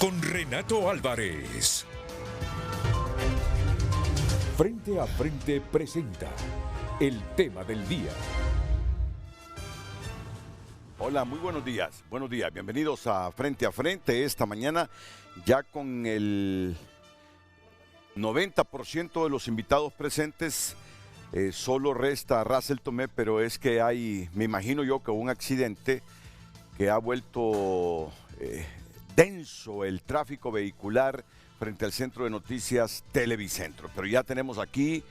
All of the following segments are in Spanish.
con Renato Álvarez. Frente a Frente presenta el tema del día. Hola, muy buenos días. Buenos días, bienvenidos a Frente esta mañana, ya con el 90% de los invitados presentes. Solo resta Russell Tomé, pero es que hay, me imagino yo, que un accidente que ha vuelto denso el tráfico vehicular frente al centro de noticias Televicentro. Pero ya tenemos aquí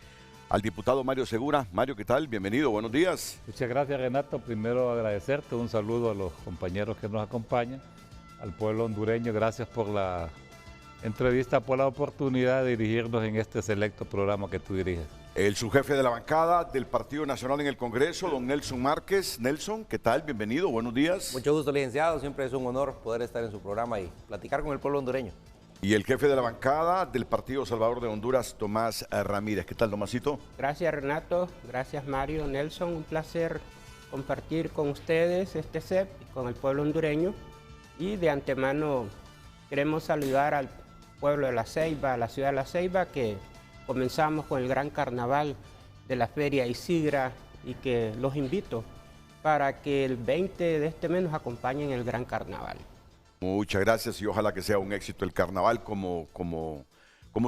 al diputado Mario Segura. Mario, ¿qué tal? Bienvenido, buenos días. Muchas gracias, Renato. Primero agradecerte, un saludo a los compañeros que nos acompañan, al pueblo hondureño. Gracias por la entrevista, por la oportunidad de dirigirnos en este selecto programa que tú diriges. El subjefe de la bancada del Partido Nacional en el Congreso, don Nelson Márquez. Nelson, ¿qué tal? Bienvenido, buenos días. Mucho gusto, licenciado. Siempre es un honor poder estar en su programa y platicar con el pueblo hondureño. Y el jefe de la bancada del Partido Salvador de Honduras, Tomás Ramírez. ¿Qué tal, Tomasito? Gracias, Renato. Gracias, Mario. Nelson, un placer compartir con ustedes este CEP y con el pueblo hondureño. Y de antemano queremos saludar al pueblo de La Ceiba, a la ciudad de La Ceiba, que comenzamos con el gran carnaval de la Feria Isidra y que los invito para que el 20 de este mes nos acompañen en el gran carnaval. Muchas gracias y ojalá que sea un éxito el carnaval como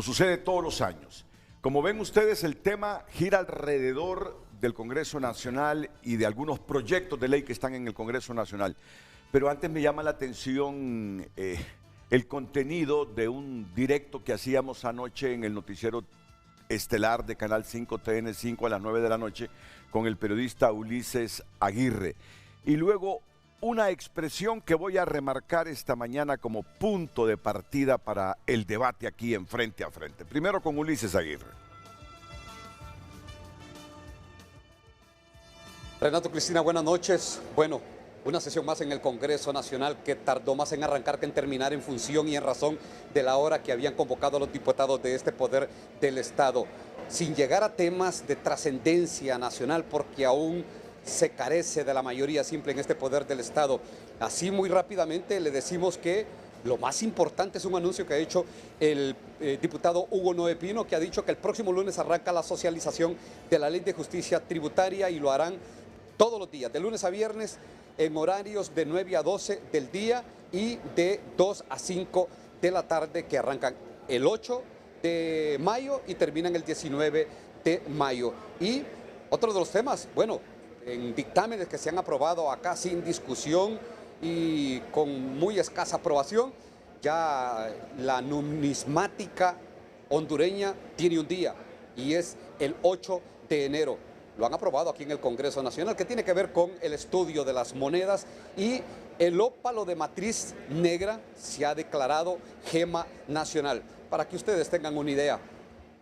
sucede todos los años. Como ven ustedes, el tema gira alrededor del Congreso Nacional y de algunos proyectos de ley que están en el Congreso Nacional. Pero antes me llama la atención el contenido de un directo que hacíamos anoche en el noticiero estelar de Canal 5 TN5 a las 9 de la noche con el periodista Ulises Aguirre. Y luego una expresión que voy a remarcar esta mañana como punto de partida para el debate aquí en Frente a Frente. Primero con Ulises Aguirre. Renato, Cristina, buenas noches. Bueno, una sesión más en el Congreso Nacional que tardó más en arrancar que en terminar en función y en razón de la hora que habían convocado a los diputados de este poder del Estado. Sin llegar a temas de trascendencia nacional porque aún se carece de la mayoría simple en este poder del Estado. Así muy rápidamente le decimos que lo más importante es un anuncio que ha hecho el diputado Hugo Noé Pino, que ha dicho que el próximo lunes arranca la socialización de la Ley de Justicia Tributaria y lo harán todos los días, de lunes a viernes, en horarios de 9 a 12 del día y de 2 a 5 de la tarde, que arrancan el 8 de mayo y terminan el 19 de mayo. Y otro de los temas, bueno, en dictámenes que se han aprobado acá sin discusión y con muy escasa aprobación, ya la numismática hondureña tiene un día y es el 8 de enero. Lo han aprobado aquí en el Congreso Nacional, que tiene que ver con el estudio de las monedas, y el ópalo de matriz negra se ha declarado gema nacional. Para que ustedes tengan una idea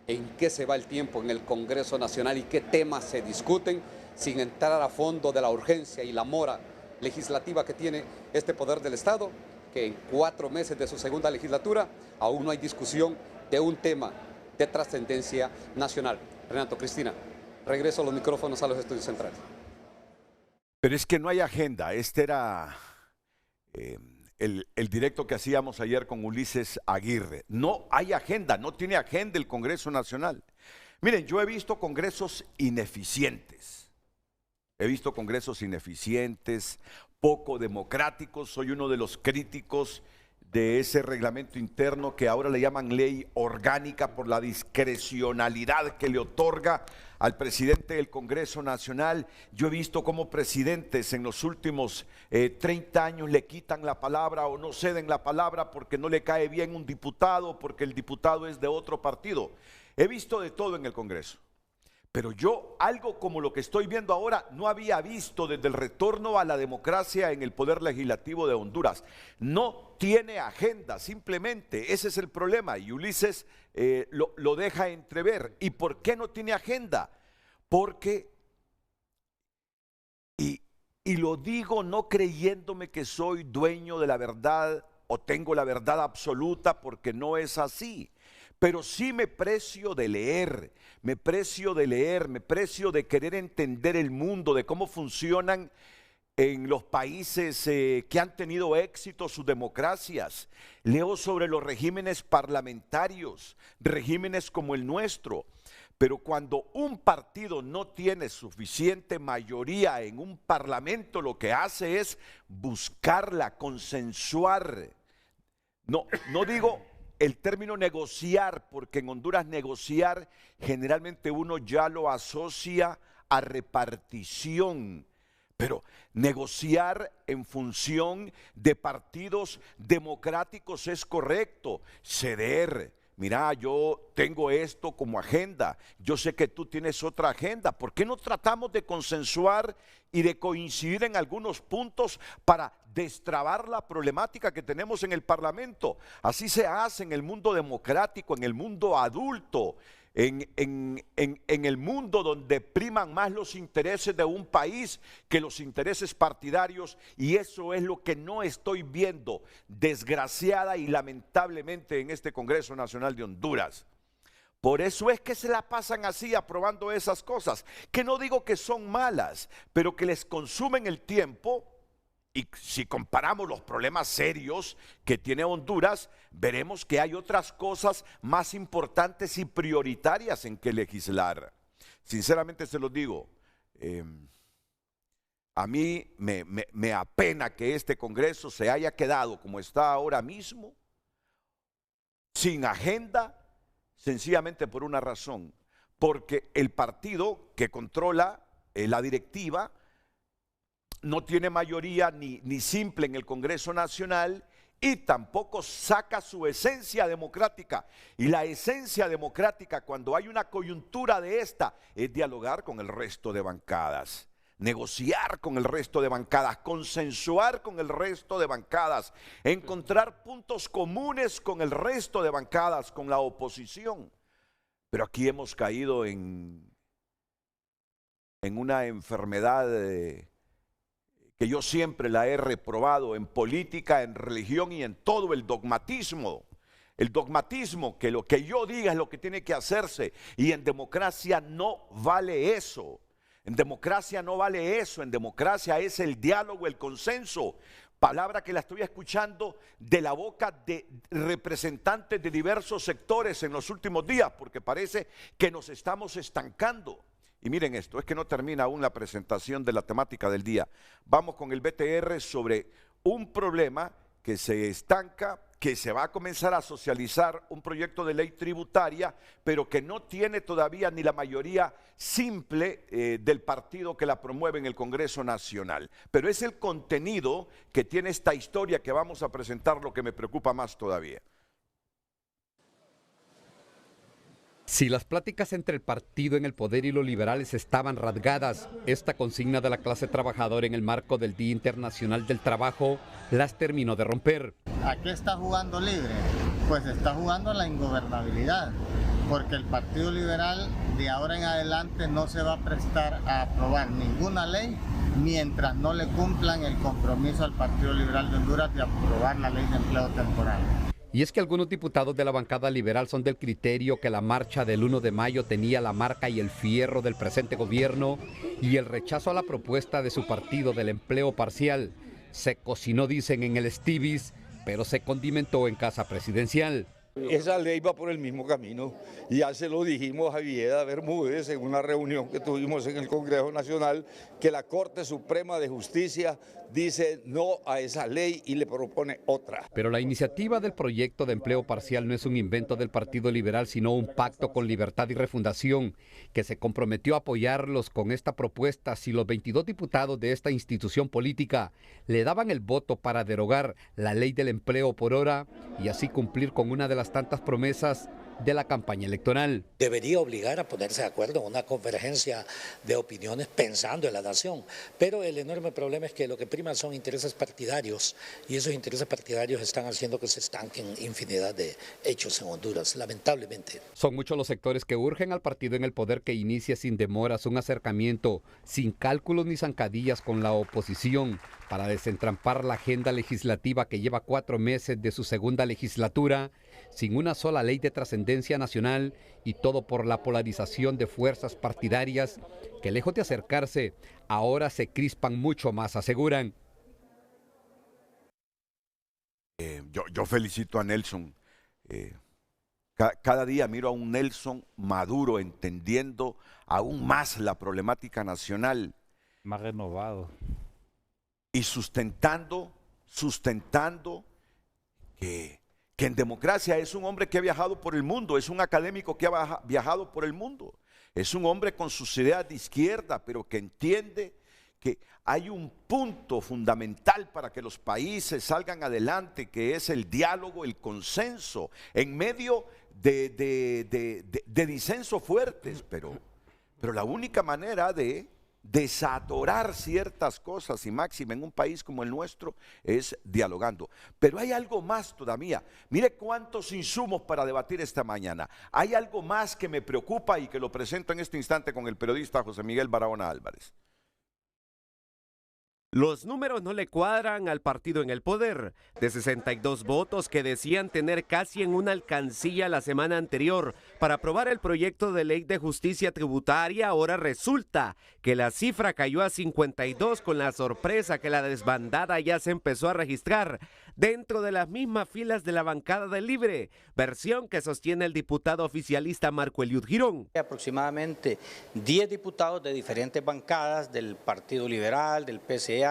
en qué se va el tiempo en el Congreso Nacional y qué temas se discuten, sin entrar a fondo de la urgencia y la mora legislativa que tiene este poder del Estado, que en 4 meses de su segunda legislatura aún no hay discusión de un tema de trascendencia nacional. Renato, Cristina, regreso a los micrófonos a los estudios centrales. Pero es que no hay agenda. Este era el directo que hacíamos ayer con Ulises Aguirre. No hay agenda, no tiene agenda el Congreso Nacional. Miren, yo he visto congresos ineficientes. He visto congresos ineficientes, poco democráticos. Soy uno de los críticos de ese reglamento interno que ahora le llaman ley orgánica por la discrecionalidad que le otorga al presidente del Congreso Nacional. Yo he visto cómo presidentes en los últimos 30 años le quitan la palabra o no ceden la palabra porque no le cae bien un diputado, porque el diputado es de otro partido. He visto de todo en el Congreso. Pero yo, algo como lo que estoy viendo ahora, no había visto desde el retorno a la democracia en el Poder Legislativo de Honduras. No tiene agenda, simplemente, ese es el problema. Y Ulises lo deja entrever. ¿Y por qué no tiene agenda? Porque, y lo digo no creyéndome que soy dueño de la verdad o tengo la verdad absoluta, porque no es así. Pero sí me precio de leer, me precio de querer entender el mundo, de cómo funcionan en los países que han tenido éxito sus democracias. Leo sobre los regímenes parlamentarios, regímenes como el nuestro. Pero cuando un partido no tiene suficiente mayoría en un parlamento, lo que hace es buscarla, consensuar. No digo el término negociar, porque en Honduras negociar generalmente uno ya lo asocia a repartición. Pero negociar en función de partidos democráticos es correcto. Ceder. Mira, yo tengo esto como agenda, yo sé que tú tienes otra agenda. ¿Por qué no tratamos de consensuar y de coincidir en algunos puntos para destrabar la problemática que tenemos en el Parlamento? Así se hace en el mundo democrático, en el mundo adulto, en el mundo donde priman más los intereses de un país que los intereses partidarios, y eso es lo que no estoy viendo, desgraciada y lamentablemente, en este Congreso Nacional de Honduras. Por eso es que se la pasan así aprobando esas cosas, que no digo que son malas, pero que les consumen el tiempo. Y si comparamos los problemas serios que tiene Honduras, veremos que hay otras cosas más importantes y prioritarias en que legislar. Sinceramente se los digo, a mí me apena que este Congreso se haya quedado como está ahora mismo, sin agenda, sencillamente por una razón, porque el partido que controla la directiva no tiene mayoría ni simple en el Congreso Nacional y tampoco saca su esencia democrática. Y la esencia democrática, cuando hay una coyuntura de esta, es dialogar con el resto de bancadas, negociar con el resto de bancadas, consensuar con el resto de bancadas, encontrar puntos comunes con el resto de bancadas, con la oposición. Pero aquí hemos caído en una enfermedad que yo siempre la he reprobado en política, en religión y en todo: el dogmatismo. El dogmatismo, que lo que yo diga es lo que tiene que hacerse, y en democracia no vale eso. En democracia no vale eso, en democracia es el diálogo, el consenso. Palabra que la estoy escuchando de la boca de representantes de diversos sectores en los últimos días, porque parece que nos estamos estancando. Y miren esto, es que no termina aún la presentación de la temática del día. Vamos con el BTR sobre un problema que se estanca, que se va a comenzar a socializar, un proyecto de ley tributaria, pero que no tiene todavía ni la mayoría simple del partido que la promueve en el Congreso Nacional. Pero es el contenido que tiene esta historia que vamos a presentar lo que me preocupa más todavía. Si las pláticas entre el partido en el poder y los liberales estaban rasgadas, esta consigna de la clase trabajadora en el marco del Día Internacional del Trabajo las terminó de romper. ¿A qué está jugando Libre? Pues está jugando a la ingobernabilidad, porque el Partido Liberal de ahora en adelante no se va a prestar a aprobar ninguna ley mientras no le cumplan el compromiso al Partido Liberal de Honduras de aprobar la ley de empleo temporal. Y es que algunos diputados de la bancada liberal son del criterio que la marcha del 1 de mayo tenía la marca y el fierro del presente gobierno, y el rechazo a la propuesta de su partido del empleo parcial se cocinó, dicen, en el Estivis, pero se condimentó en casa presidencial. Esa ley va por el mismo camino. Ya se lo dijimos a Vieda Bermúdez en una reunión que tuvimos en el Congreso Nacional, que la Corte Suprema de Justicia dice no a esa ley y le propone otra. Pero la iniciativa del proyecto de empleo parcial no es un invento del Partido Liberal, sino un pacto con Libertad y Refundación, que se comprometió a apoyarlos con esta propuesta si los 22 diputados de esta institución política le daban el voto para derogar la ley del empleo por hora y así cumplir con una de las tantas promesas de la campaña electoral. Debería obligar a ponerse de acuerdo en una convergencia de opiniones pensando en la nación, pero el enorme problema es que lo que priman son intereses partidarios, y esos intereses partidarios están haciendo que se estanquen infinidad de hechos en Honduras, lamentablemente. Son muchos los sectores que urgen al partido en el poder que inicie sin demoras un acercamiento, sin cálculos ni zancadillas con la oposición, para desentrampar la agenda legislativa que lleva 4 meses de su segunda legislatura, sin una sola ley de trascendencia nacional y todo por la polarización de fuerzas partidarias que, lejos de acercarse, ahora se crispan mucho más, aseguran. Yo felicito a Nelson. Cada día miro a un Nelson maduro, entendiendo aún más la problemática nacional. Más renovado. Y sustentando que en democracia es un hombre que ha viajado por el mundo, es un académico que ha viajado por el mundo, es un hombre con sus ideas de izquierda, pero que entiende que hay un punto fundamental para que los países salgan adelante, que es el diálogo, el consenso, en medio de disensos fuertes, pero la única manera de desatorar ciertas cosas, y máxima en un país como el nuestro, es dialogando. Pero hay algo más todavía. Mire cuántos insumos para debatir esta mañana. Hay algo más que me preocupa y que lo presento en este instante con el periodista José Miguel Barahona Álvarez. Los números no le cuadran al partido en el poder. De 62 votos que decían tener casi en una alcancía la semana anterior para aprobar el proyecto de ley de justicia tributaria, ahora resulta que la cifra cayó a 52, con la sorpresa que la desbandada ya se empezó a registrar dentro de las mismas filas de la bancada del Libre, versión que sostiene el diputado oficialista Marco Eliud Girón. Aproximadamente 10 diputados de diferentes bancadas del Partido Liberal, del PCH,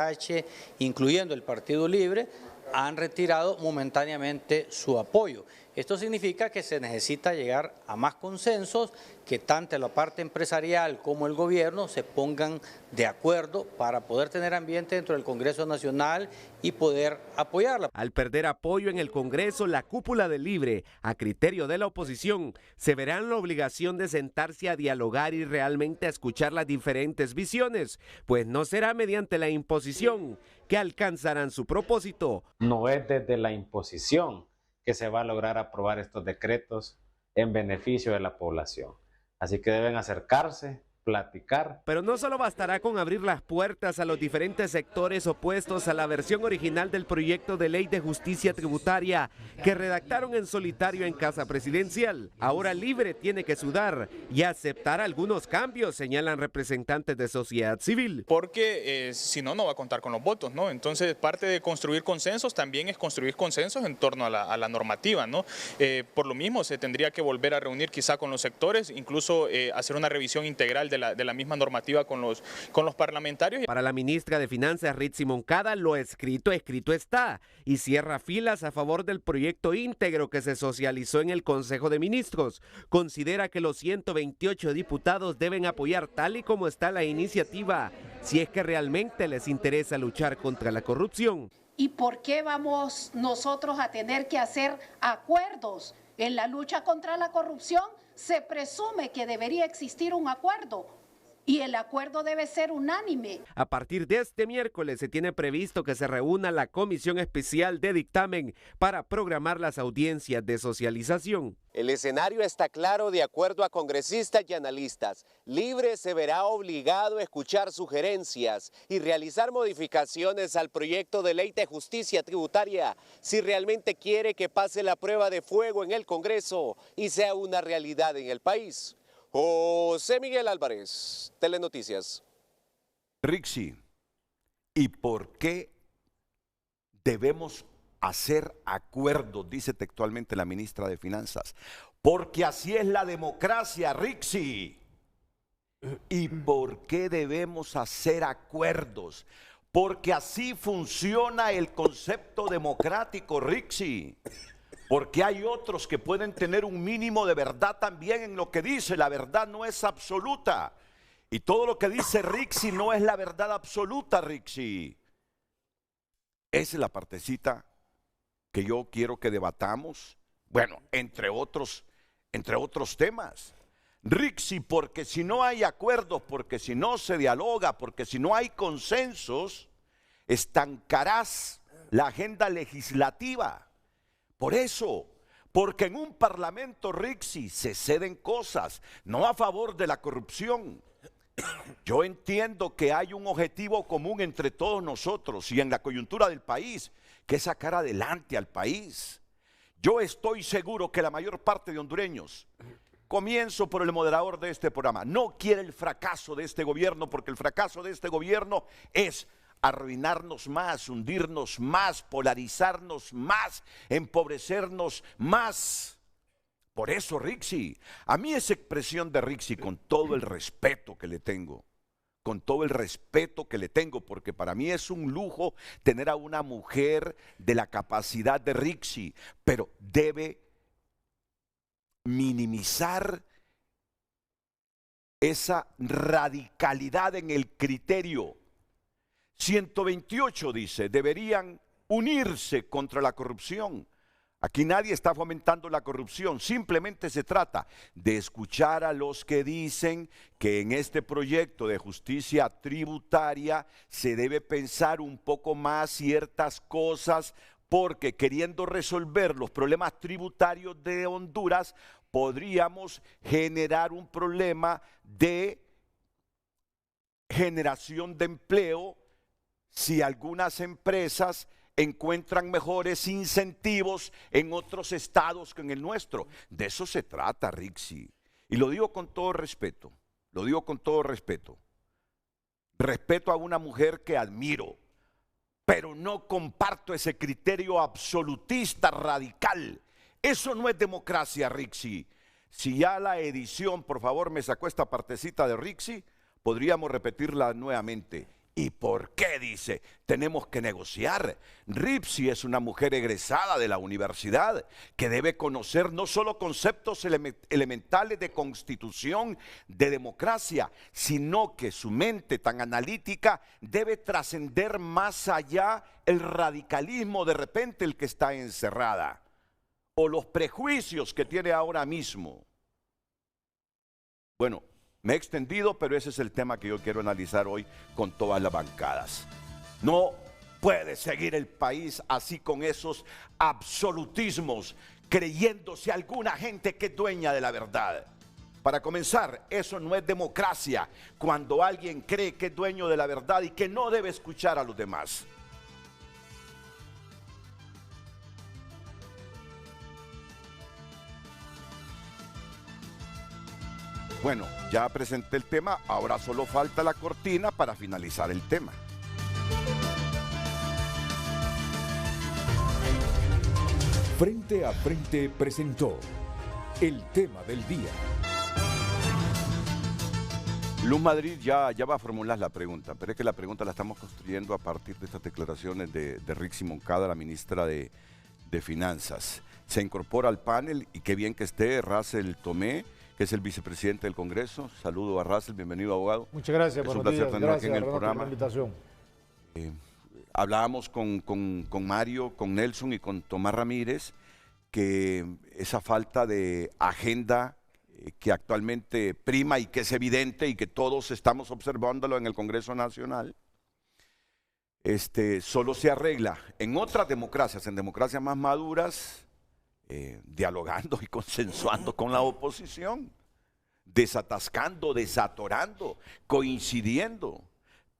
incluyendo el Partido Libre, han retirado momentáneamente su apoyo. Esto significa que se necesita llegar a más consensos, que tanto la parte empresarial como el gobierno se pongan de acuerdo para poder tener ambiente dentro del Congreso Nacional y poder apoyarla. Al perder apoyo en el Congreso, la cúpula del Libre, a criterio de la oposición, se verá en la obligación de sentarse a dialogar y realmente a escuchar las diferentes visiones, pues no será mediante la imposición que alcanzarán su propósito. No es desde la imposición que se va a lograr aprobar estos decretos en beneficio de la población. Así que deben acercarse, platicar. Pero no solo bastará con abrir las puertas a los diferentes sectores opuestos a la versión original del proyecto de ley de justicia tributaria que redactaron en solitario en Casa Presidencial. Ahora Libre tiene que sudar y aceptar algunos cambios, señalan representantes de sociedad civil. Porque si no, no va a contar con los votos, ¿no? Entonces, parte de construir consensos también es construir consensos en torno a la normativa, ¿no? Por lo mismo, se tendría que volver a reunir quizá con los sectores, incluso hacer una revisión integral de la misma normativa con los parlamentarios. Para la ministra de Finanzas, Ritzy Moncada, lo escrito está, y cierra filas a favor del proyecto íntegro que se socializó en el Consejo de Ministros. Considera que los 128 diputados deben apoyar tal y como está la iniciativa, si es que realmente les interesa luchar contra la corrupción. ¿Y por qué vamos nosotros a tener que hacer acuerdos en la lucha contra la corrupción? Se presume que debería existir un acuerdo y el acuerdo debe ser unánime. A partir de este miércoles se tiene previsto que se reúna la Comisión Especial de Dictamen para programar las audiencias de socialización. El escenario está claro de acuerdo a congresistas y analistas. Libre se verá obligado a escuchar sugerencias y realizar modificaciones al proyecto de ley de justicia tributaria si realmente quiere que pase la prueba de fuego en el Congreso y sea una realidad en el país. José Miguel Álvarez, Telenoticias. Rixi, ¿y por qué debemos hacer acuerdos? Dice textualmente la ministra de Finanzas. Porque así es la democracia, Rixi. ¿Y por qué debemos hacer acuerdos? Porque así funciona el concepto democrático, Rixi. Porque hay otros que pueden tener un mínimo de verdad también en lo que dice. La verdad no es absoluta. Y todo lo que dice Rixi no es la verdad absoluta, Rixi. Esa es la partecita que yo quiero que debatamos. Bueno, entre otros temas. Rixi, porque si no hay acuerdos, porque si no se dialoga, porque si no hay consensos, estancarás la agenda legislativa. Por eso, porque en un parlamento, Rixi, se ceden cosas, no a favor de la corrupción, Yo entiendo que hay un objetivo común entre todos nosotros y en la coyuntura del país, que es sacar adelante al país. Yo estoy seguro que la mayor parte de hondureños, comienzo por el moderador de este programa, no quiere el fracaso de este gobierno, porque el fracaso de este gobierno es arruinarnos más, hundirnos más, polarizarnos más, empobrecernos más. Por eso, Rixi, a mí esa expresión de Rixi, con todo el respeto que le tengo, porque para mí es un lujo tener a una mujer de la capacidad de Rixi, pero debe minimizar esa radicalidad en el criterio. 128 dice, deberían unirse contra la corrupción. Aquí nadie está fomentando la corrupción, simplemente se trata de escuchar a los que dicen que en este proyecto de justicia tributaria se debe pensar un poco más ciertas cosas, porque queriendo resolver los problemas tributarios de Honduras, podríamos generar un problema de generación de empleo si algunas empresas encuentran mejores incentivos en otros estados que en el nuestro. De eso se trata, Rixi. Y lo digo con todo respeto, Respeto a una mujer que admiro, pero no comparto ese criterio absolutista radical. Eso no es democracia, Rixi. Si ya la edición, por favor, me sacó esta partecita de Rixi, podríamos repetirla nuevamente. ¿Y por qué? Dice, tenemos que negociar. Rixi es una mujer egresada de la universidad que debe conocer no solo conceptos elementales de constitución, de democracia, sino que su mente tan analítica debe trascender más allá el radicalismo de repente el que está encerrada, o los prejuicios que tiene ahora mismo. Bueno, me he extendido, pero ese es el tema que yo quiero analizar hoy con todas las bancadas. No puede seguir el país así con esos absolutismos, creyéndose alguna gente que es dueña de la verdad. Para comenzar, eso no es democracia, cuando alguien cree que es dueño de la verdad y que no debe escuchar a los demás. Bueno, ya presenté el tema, ahora solo falta la cortina para finalizar el tema. Frente a Frente presentó el tema del día. Luz Madrid ya va a formular la pregunta, pero es que la pregunta la estamos construyendo a partir de estas declaraciones de Rixi Moncada, la ministra de Finanzas. Se incorpora al panel y qué bien que esté Russell Tomé, que es el vicepresidente del Congreso. Saludo a Russell, bienvenido, abogado. Muchas gracias, es un placer tenerlo aquí en el programa. Por la invitación. Hablábamos con Mario, con Nelson y con Tomás Ramírez, que esa falta de agenda que actualmente prima y que es evidente y que todos estamos observándolo en el Congreso Nacional, solo se arregla en otras democracias, en democracias más maduras, dialogando y consensuando con la oposición, desatascando, desatorando, coincidiendo,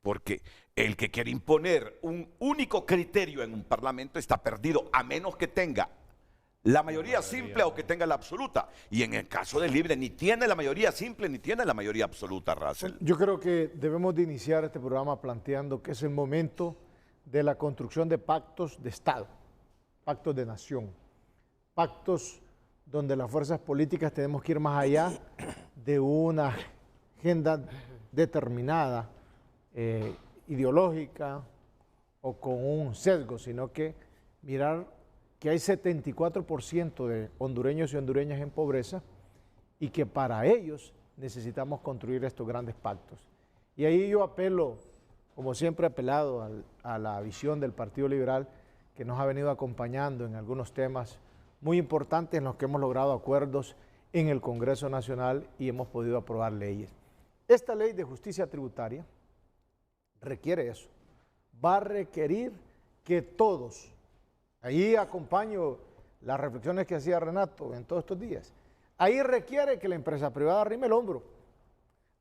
porque el que quiere imponer un único criterio en un parlamento está perdido, a menos que tenga la mayoría simple o que tenga la absoluta, y en el caso del Libre ni tiene la mayoría simple ni tiene la mayoría absoluta, Russell. Yo creo que debemos de iniciar este programa planteando que es el momento de la construcción de pactos de Estado, pactos de nación, pactos donde las fuerzas políticas tenemos que ir más allá de una agenda determinada, ideológica o con un sesgo, sino que mirar que hay 74% de hondureños y hondureñas en pobreza y que para ellos necesitamos construir estos grandes pactos. Y ahí yo apelo, como siempre he apelado a la visión del Partido Liberal, que nos ha venido acompañando en algunos temas muy importantes en los que hemos logrado acuerdos en el Congreso Nacional y hemos podido aprobar leyes. Esta ley de justicia tributaria requiere eso, va a requerir que todos, ahí acompaño las reflexiones que hacía Renato en todos estos días, ahí requiere que la empresa privada arrime el hombro,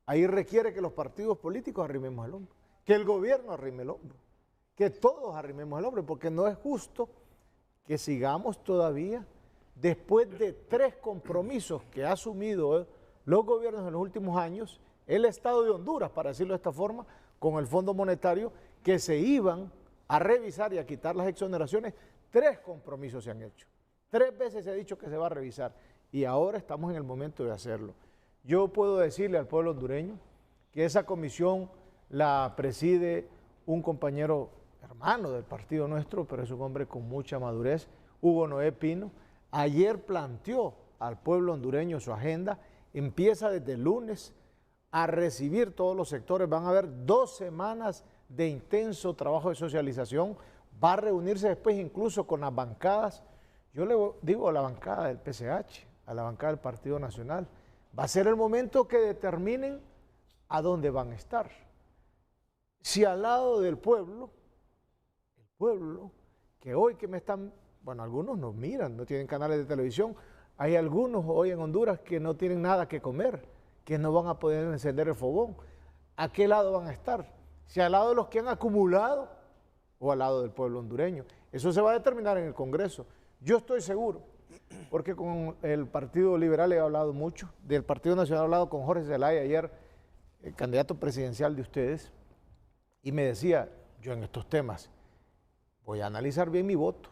ahí requiere que los partidos políticos arrimemos el hombro, que el gobierno arrime el hombro, que todos arrimemos el hombro, porque no es justo que sigamos todavía, después de 3 compromisos que ha asumido los gobiernos en los últimos años, el Estado de Honduras, para decirlo de esta forma, con el Fondo Monetario, que se iban a revisar y a quitar las exoneraciones. 3 compromisos se han hecho. 3 veces se ha dicho que se va a revisar y ahora estamos en el momento de hacerlo. Yo puedo decirle al pueblo hondureño que esa comisión la preside un compañero hermano del partido nuestro, pero es un hombre con mucha madurez, Hugo Noé Pino. Ayer planteó al pueblo hondureño su agenda, empieza desde el lunes a recibir todos los sectores, van a haber 2 semanas de intenso trabajo de socialización, va a reunirse después incluso con las bancadas. Yo le digo a la bancada del PCH, a la bancada del Partido Nacional, va a ser el momento que determinen a dónde van a estar. Si al lado del pueblo, el pueblo, que hoy que me están, bueno, algunos nos miran, no tienen canales de televisión, hay algunos hoy en Honduras que no tienen nada que comer, que no van a poder encender el fogón. ¿A qué lado van a estar? Si al lado de los que han acumulado o al lado del pueblo hondureño. Eso se va a determinar en el Congreso. Yo estoy seguro, porque con el Partido Liberal he hablado mucho, del Partido Nacional he hablado con Jorge Zelaya ayer, el candidato presidencial de ustedes, y me decía, yo en estos temas voy a analizar bien mi voto,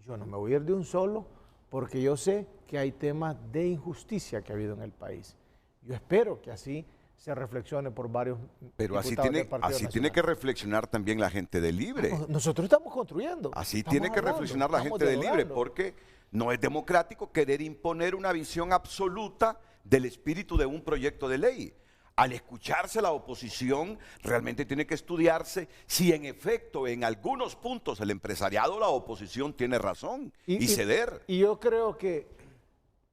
yo no me voy a ir de un solo, porque yo sé que hay temas de injusticia que ha habido en el país. Yo espero que así se reflexione por varios Pero así tiene que reflexionar también la gente de Libre. Nosotros estamos construyendo. Así tiene que reflexionar la gente de Libre, porque no es democrático querer imponer una visión absoluta del espíritu de un proyecto de ley. Al escucharse la oposición, realmente tiene que estudiarse si en efecto en algunos puntos el empresariado o la oposición tiene razón y ceder. Y yo creo que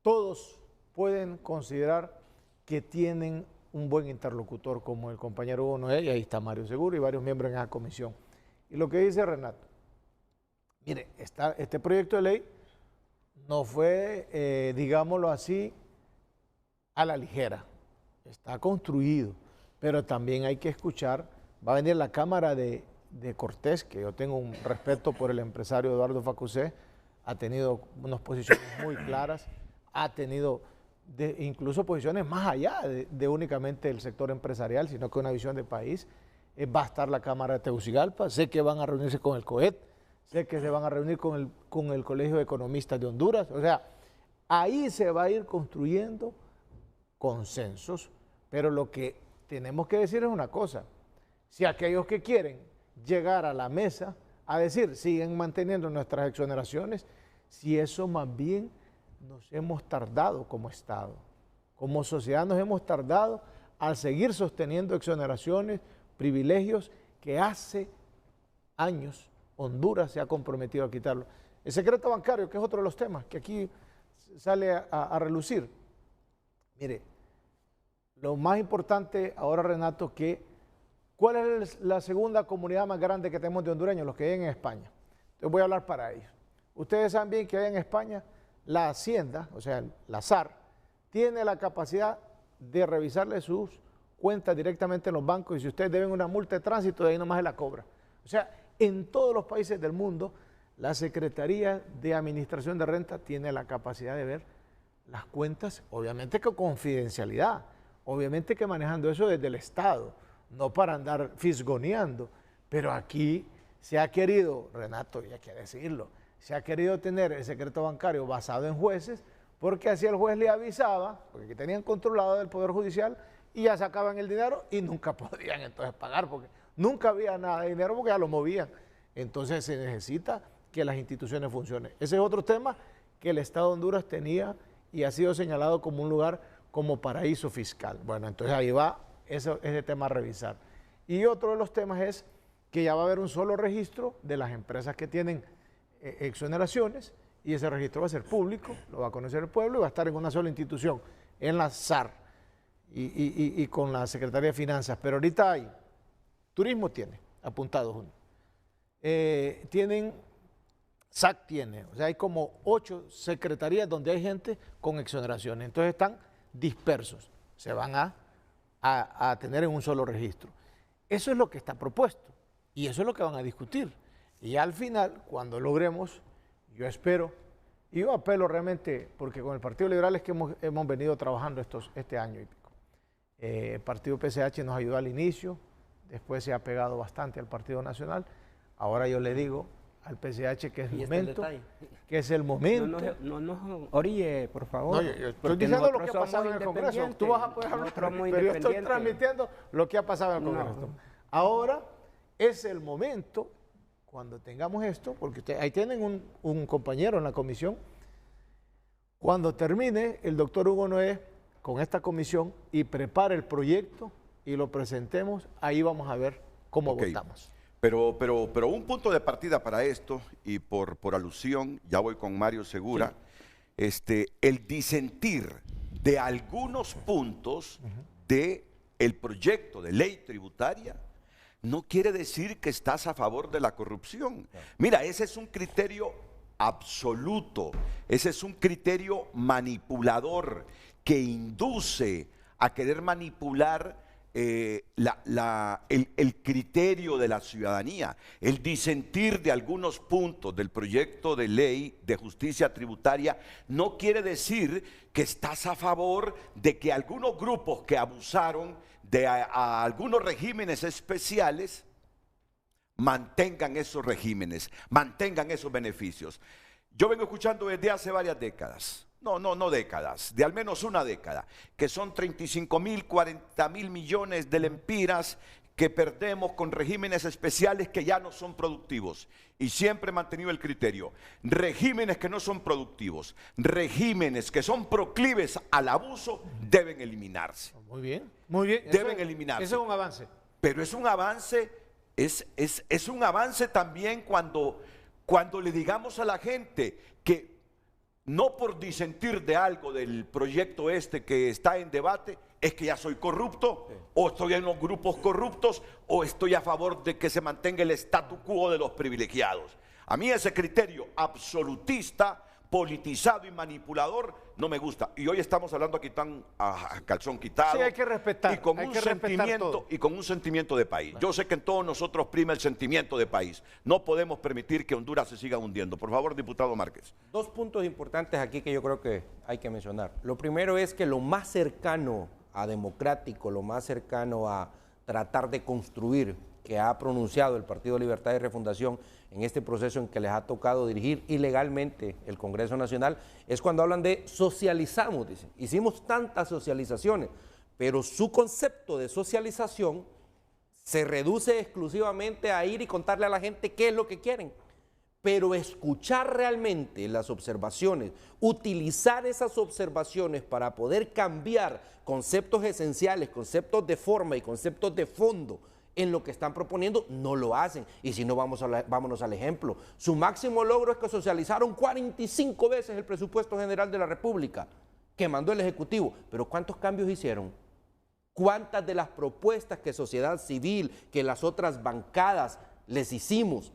todos pueden considerar que tienen un buen interlocutor como el compañero Hugo Noé, y ahí está Mario Seguro y varios miembros en esa comisión. Y lo que dice Renato, mire, este proyecto de ley no fue, digámoslo así, a la ligera. Está construido, pero también hay que escuchar, va a venir la Cámara de Cortés, que yo tengo un respeto por el empresario Eduardo Facusé, ha tenido unas posiciones muy claras, ha tenido incluso posiciones más allá de únicamente el sector empresarial, sino que una visión de país. Va a estar la Cámara de Tegucigalpa, sé que van a reunirse con el COET, sé que se van a reunir con el Colegio de Economistas de Honduras, o sea, ahí se va a ir construyendo consensos, pero lo que tenemos que decir es una cosa, si aquellos que quieren llegar a la mesa a decir, siguen manteniendo nuestras exoneraciones, si eso más bien nos hemos tardado como Estado, como sociedad nos hemos tardado al seguir sosteniendo exoneraciones, privilegios que hace años Honduras se ha comprometido a quitarlo. El secreto bancario, que es otro de los temas que aquí sale a relucir. Mire, lo más importante ahora, Renato, ¿cuál es la segunda comunidad más grande que tenemos de hondureños? Los que viven en España. Entonces voy a hablar para ellos. Ustedes saben bien que hay en España la Hacienda, o sea, la SAR, tiene la capacidad de revisarle sus cuentas directamente en los bancos y si ustedes deben una multa de tránsito, de ahí nomás se la cobra. O sea, en todos los países del mundo, la Secretaría de Administración de Renta tiene la capacidad de ver las cuentas, obviamente con confidencialidad, obviamente que manejando eso desde el Estado, no para andar fisgoneando, pero aquí se ha querido, Renato, y hay que decirlo, se ha querido tener el secreto bancario basado en jueces, porque así el juez le avisaba, porque tenían controlado del Poder Judicial, y ya sacaban el dinero y nunca podían entonces pagar, porque nunca había nada de dinero porque ya lo movían. Entonces se necesita que las instituciones funcionen. Ese es otro tema que el Estado de Honduras tenía y ha sido señalado como un lugar como paraíso fiscal. Bueno, entonces ahí va ese tema a revisar. Y otro de los temas es que ya va a haber un solo registro de las empresas que tienen exoneraciones y ese registro va a ser público, lo va a conocer el pueblo y va a estar en una sola institución, en la SAR y con la Secretaría de Finanzas. Pero ahorita hay, turismo tiene, apuntados uno. SAC tiene, o sea, hay como 8 secretarías donde hay gente con exoneraciones, entonces están dispersos, se van a a tener en un solo registro. Eso es lo que está propuesto y eso es lo que van a discutir. Y al final, cuando logremos, yo espero, y yo apelo realmente, porque con el Partido Liberal es que hemos venido trabajando este año y pico. El Partido PCH nos ayudó al inicio, después se ha pegado bastante al Partido Nacional. Ahora yo le digo al PCH que es el momento, No nos orille, por favor. No, yo estoy diciendo lo que ha pasado en el Congreso. Tú vas a poder hablar, pero yo estoy transmitiendo lo que ha pasado en el Congreso. Ahora es el momento, cuando tengamos esto, porque ahí tienen un compañero en la comisión, cuando termine el doctor Hugo Noé con esta comisión y prepare el proyecto y lo presentemos, ahí vamos a ver cómo votamos. Pero un punto de partida para esto, y por alusión, ya voy con Mario Segura, el disentir de algunos puntos del proyecto de ley tributaria no quiere decir que estás a favor de la corrupción. Mira, ese es un criterio absoluto, ese es un criterio manipulador que induce a querer manipular el criterio de la ciudadanía. El disentir de algunos puntos del proyecto de ley de justicia tributaria no quiere decir que estás a favor de que algunos grupos que abusaron de a algunos regímenes especiales mantengan esos regímenes, mantengan esos beneficios. Yo vengo escuchando desde hace varias décadas, no décadas, de al menos una década, que son 35.000, 40.000 millones de lempiras que perdemos con regímenes especiales que ya no son productivos. Y siempre he mantenido el criterio: regímenes que no son productivos, regímenes que son proclives al abuso, deben eliminarse. Muy bien, muy bien. Deben eliminarse. Eso es un avance. Pero es un avance, es un avance también cuando le digamos a la gente que no por disentir de algo del proyecto que está en debate, es que ya soy corrupto, o estoy en los grupos corruptos, o estoy a favor de que se mantenga el statu quo de los privilegiados. A mí ese criterio absolutista, politizado y manipulador no me gusta. Y hoy estamos hablando aquí tan a calzón quitado. Sí, hay que respetar. Y con un sentimiento de país. Yo sé que en todos nosotros prima el sentimiento de país. No podemos permitir que Honduras se siga hundiendo. Por favor, diputado Márquez. Dos puntos importantes aquí que yo creo que hay que mencionar. Lo primero es que lo más cercano a democrático, lo más cercano a tratar de construir que ha pronunciado el Partido Libertad y Refundación en este proceso en que les ha tocado dirigir ilegalmente el Congreso Nacional, es cuando hablan de socializamos, dicen. Hicimos tantas socializaciones, pero su concepto de socialización se reduce exclusivamente a ir y contarle a la gente qué es lo que quieren. Pero escuchar realmente las observaciones, utilizar esas observaciones para poder cambiar conceptos esenciales, conceptos de forma y conceptos de fondo en lo que están proponiendo, no lo hacen. Y si no, vámonos al ejemplo. Su máximo logro es que socializaron 45 veces el presupuesto general de la República que mandó el Ejecutivo. Pero ¿cuántos cambios hicieron? ¿Cuántas de las propuestas que sociedad civil, que las otras bancadas les hicimos?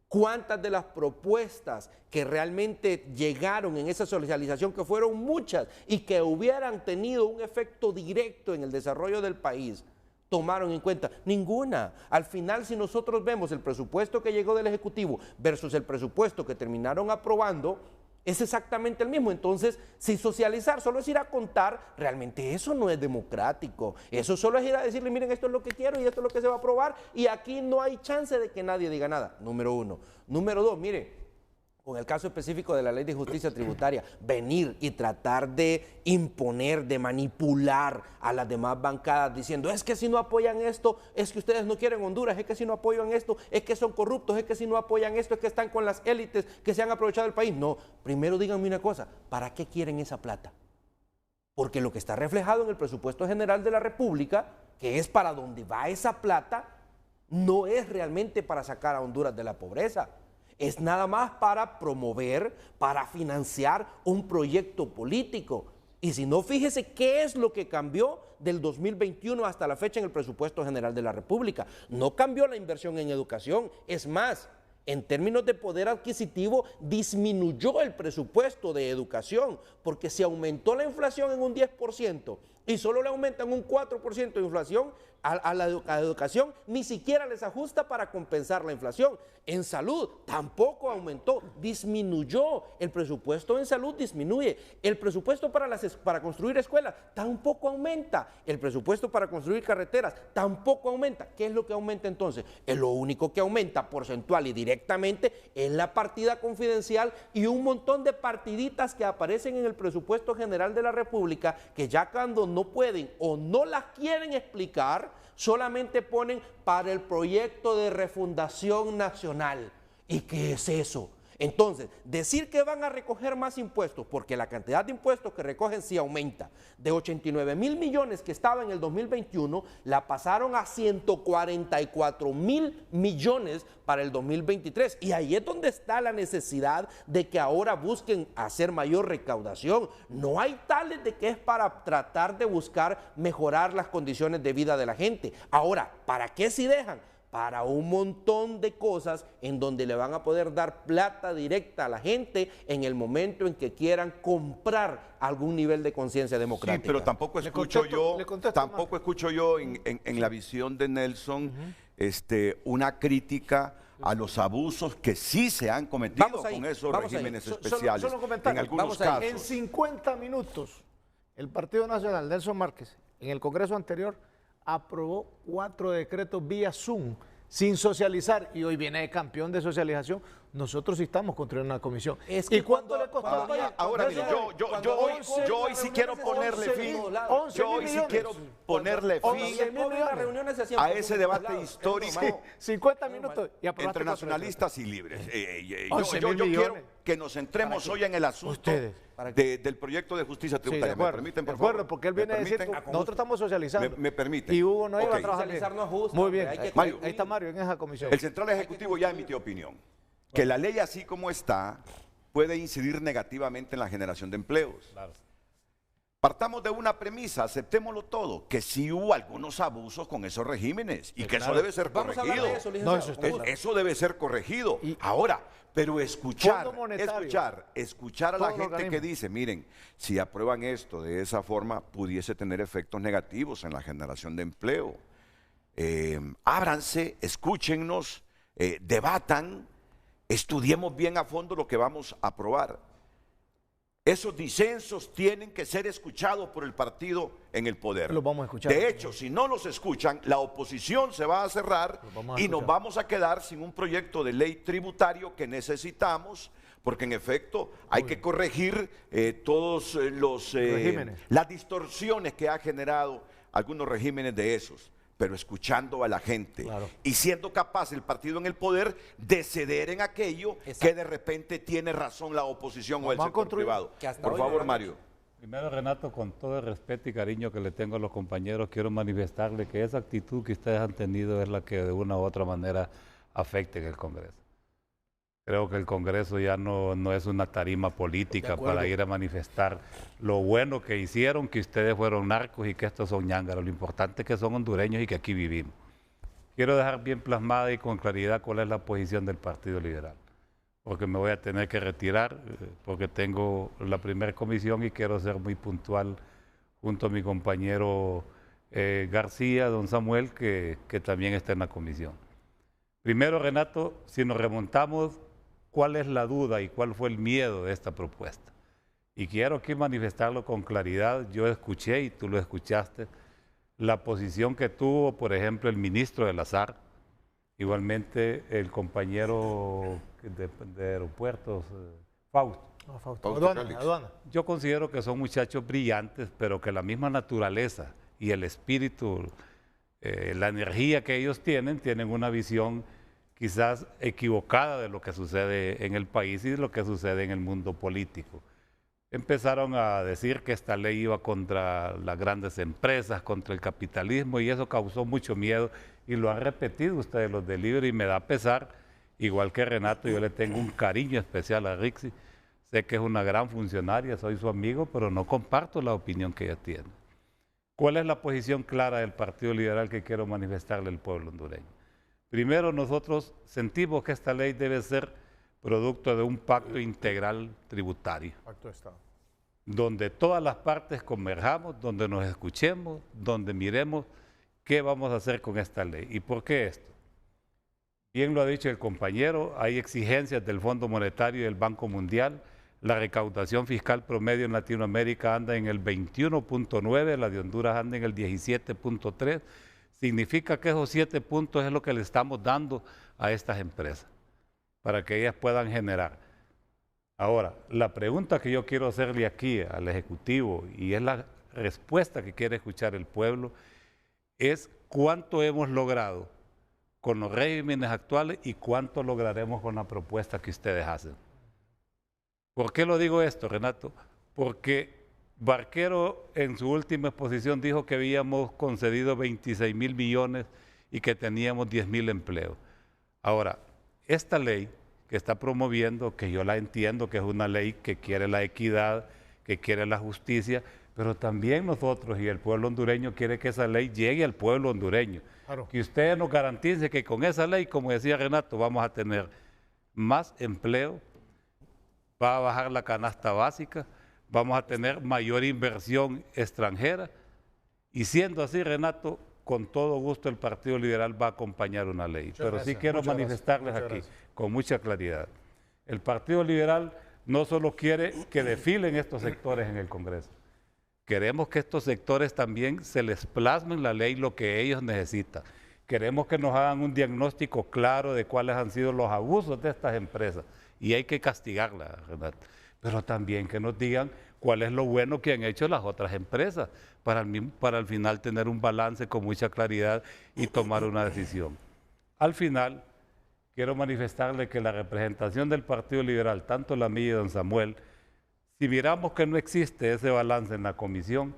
¿Cuántas de las propuestas que realmente llegaron en esa socialización, que fueron muchas y que hubieran tenido un efecto directo en el desarrollo del país, tomaron en cuenta? Ninguna. Al final, si nosotros vemos el presupuesto que llegó del Ejecutivo versus el presupuesto que terminaron aprobando, es exactamente el mismo. Entonces, si socializar solo es ir a contar, realmente eso no es democrático. Eso solo es ir a decirle, miren, esto es lo que quiero y esto es lo que se va a aprobar, y aquí no hay chance de que nadie diga nada. Número uno. Número dos, mire, con el caso específico de la Ley de Justicia Tributaria, venir y tratar de imponer, de manipular a las demás bancadas diciendo, es que si no apoyan esto, es que ustedes no quieren Honduras, es que si no apoyan esto, es que son corruptos, es que si no apoyan esto, es que están con las élites que se han aprovechado del país. No, primero díganme una cosa, ¿para qué quieren esa plata? Porque lo que está reflejado en el presupuesto general de la República, que es para donde va esa plata, no es realmente para sacar a Honduras de la pobreza. Es nada más para promover, para financiar un proyecto político. Y si no, fíjese qué es lo que cambió del 2021 hasta la fecha en el presupuesto general de la República. No cambió la inversión en educación, es más, en términos de poder adquisitivo disminuyó el presupuesto de educación, porque se aumentó la inflación en un 10% y solo le aumentan un 4% de inflación a la educación, ni siquiera les ajusta para compensar la inflación. En salud tampoco aumentó, disminuyó. El presupuesto en salud disminuye. El presupuesto para construir escuelas tampoco aumenta. El presupuesto para construir carreteras tampoco aumenta. ¿Qué es lo que aumenta entonces? Lo único que aumenta porcentual y directamente es la partida confidencial y un montón de partiditas que aparecen en el presupuesto general de la República, que ya cuando no pueden o no las quieren explicar, solamente ponen para el proyecto de refundación nacional. ¿Y qué es eso? Entonces, decir que van a recoger más impuestos, porque la cantidad de impuestos que recogen sí aumenta. De 89.000 millones que estaba en el 2021, la pasaron a 144.000 millones para el 2023. Y ahí es donde está la necesidad de que ahora busquen hacer mayor recaudación. No hay tales de que es para tratar de buscar mejorar las condiciones de vida de la gente. Ahora, ¿para qué si dejan? Para un montón de cosas en donde le van a poder dar plata directa a la gente en el momento en que quieran comprar algún nivel de conciencia democrática. Sí, pero tampoco escucho yo en la visión de Nelson una crítica a los abusos que sí se han cometido con esos regímenes especiales. Solo un comentario. En algunos casos. En 50 minutos, el Partido Nacional, Nelson Márquez, en el Congreso anterior, aprobó 4 decretos vía Zoom, sin socializar, y hoy viene de campeón de socialización. Nosotros sí estamos construyendo una comisión. ¿Y cuánto le costó? Ahora, mire, yo hoy sí quiero ponerle fin. Yo hoy sí quiero ponerle fin a ese debate histórico 50 minutos entre nacionalistas y libres. Yo quiero que nos centremos hoy en el asunto del proyecto de justicia tributaria. ¿Me permiten, por favor? Porque él viene a decir, nosotros estamos socializando. ¿Me permiten? Y Hugo no iba a trabajar. Muy bien, Mario, ahí está Mario en esa comisión. El Central Ejecutivo ya emitió opinión. Que la ley así como está puede incidir negativamente en la generación de empleos. Claro. Partamos de una premisa, aceptémoslo todo, que sí hubo algunos abusos con esos regímenes y que eso debe ser corregido. Eso debe ser corregido. Ahora, pero escuchar a la gente que dice, miren, si aprueban esto de esa forma, pudiese tener efectos negativos en la generación de empleo. Ábranse, escúchennos, debatan, estudiemos bien a fondo lo que vamos a aprobar. Esos disensos tienen que ser escuchados por el partido en el poder. Los vamos a escuchar. De hecho, si no los escuchan, la oposición se va a cerrar y nos vamos a quedar sin un proyecto de ley tributario que necesitamos, porque en efecto hay que corregir todos las distorsiones que ha generado algunos regímenes de esos, pero escuchando a la gente y siendo capaz el partido en el poder de ceder en aquello que de repente tiene razón la oposición o el sector privado. Por favor, Mario. Primero, Renato, con todo el respeto y cariño que le tengo a los compañeros, quiero manifestarle que esa actitud que ustedes han tenido es la que de una u otra manera afecta en el Congreso. Creo que el Congreso ya no es una tarima política para ir a manifestar lo bueno que hicieron, que ustedes fueron narcos y que estos son ñángaros. Lo importante es que son hondureños y que aquí vivimos. Quiero dejar bien plasmada y con claridad cuál es la posición del Partido Liberal, porque me voy a tener que retirar, porque tengo la primera comisión y quiero ser muy puntual junto a mi compañero García, don Samuel, que también está en la comisión. Primero, Renato, si nos remontamos, ¿cuál es la duda y cuál fue el miedo de esta propuesta? Y quiero aquí manifestarlo con claridad. Yo escuché, y tú lo escuchaste, la posición que tuvo, por ejemplo, el ministro de Lazar, igualmente el compañero de aeropuertos, Fausto. Aduana. Yo considero que son muchachos brillantes, pero que la misma naturaleza y el espíritu, la energía que ellos tienen una visión quizás equivocada de lo que sucede en el país y de lo que sucede en el mundo político. Empezaron a decir que esta ley iba contra las grandes empresas, contra el capitalismo, y eso causó mucho miedo, y lo han repetido ustedes los de Libre, y me da pesar, igual que Renato. Yo le tengo un cariño especial a Rixi, sé que es una gran funcionaria, soy su amigo, pero no comparto la opinión que ella tiene. ¿Cuál es la posición clara del Partido Liberal que quiero manifestarle al pueblo hondureño? Primero, nosotros sentimos que esta ley debe ser producto de un pacto integral tributario. Pacto de Estado. donde todas las partes converjamos, donde nos escuchemos, donde miremos qué vamos a hacer con esta ley. ¿Y por qué esto? Bien lo ha dicho el compañero, hay exigencias del Fondo Monetario y del Banco Mundial. La recaudación fiscal promedio en Latinoamérica anda en el 21.9, la de Honduras anda en el 17.3. Significa que esos 7 puntos es lo que le estamos dando a estas empresas para que ellas puedan generar. Ahora, la pregunta que yo quiero hacerle aquí al Ejecutivo, y es la respuesta que quiere escuchar el pueblo, es cuánto hemos logrado con los regímenes actuales y cuánto lograremos con la propuesta que ustedes hacen. ¿Por qué lo digo esto, Renato? Porque Barquero en su última exposición dijo que habíamos concedido 26.000 millones y que teníamos 10.000 empleos. Ahora, esta ley que está promoviendo, que yo la entiendo que es una ley que quiere la equidad, que quiere la justicia, pero también nosotros y el pueblo hondureño quiere que esa ley llegue al pueblo hondureño. Claro. Que ustedes nos garanticen que con esa ley, como decía Renato, vamos a tener más empleo, va a bajar la canasta básica, vamos a tener mayor inversión extranjera y siendo así, Renato, con todo gusto el Partido Liberal va a acompañar una ley. Muchas gracias. Sí quiero manifestarles aquí con mucha claridad. El Partido Liberal no solo quiere que desfilen estos sectores en el Congreso, queremos que estos sectores también se les plasme en la ley lo que ellos necesitan. Queremos que nos hagan un diagnóstico claro de cuáles han sido los abusos de estas empresas y hay que castigarlas, Renato. Pero también que nos digan cuál es lo bueno que han hecho las otras empresas para al final tener un balance con mucha claridad y tomar una decisión. Al final, quiero manifestarle que la representación del Partido Liberal, tanto la mía y don Samuel, si miramos que no existe ese balance en la comisión,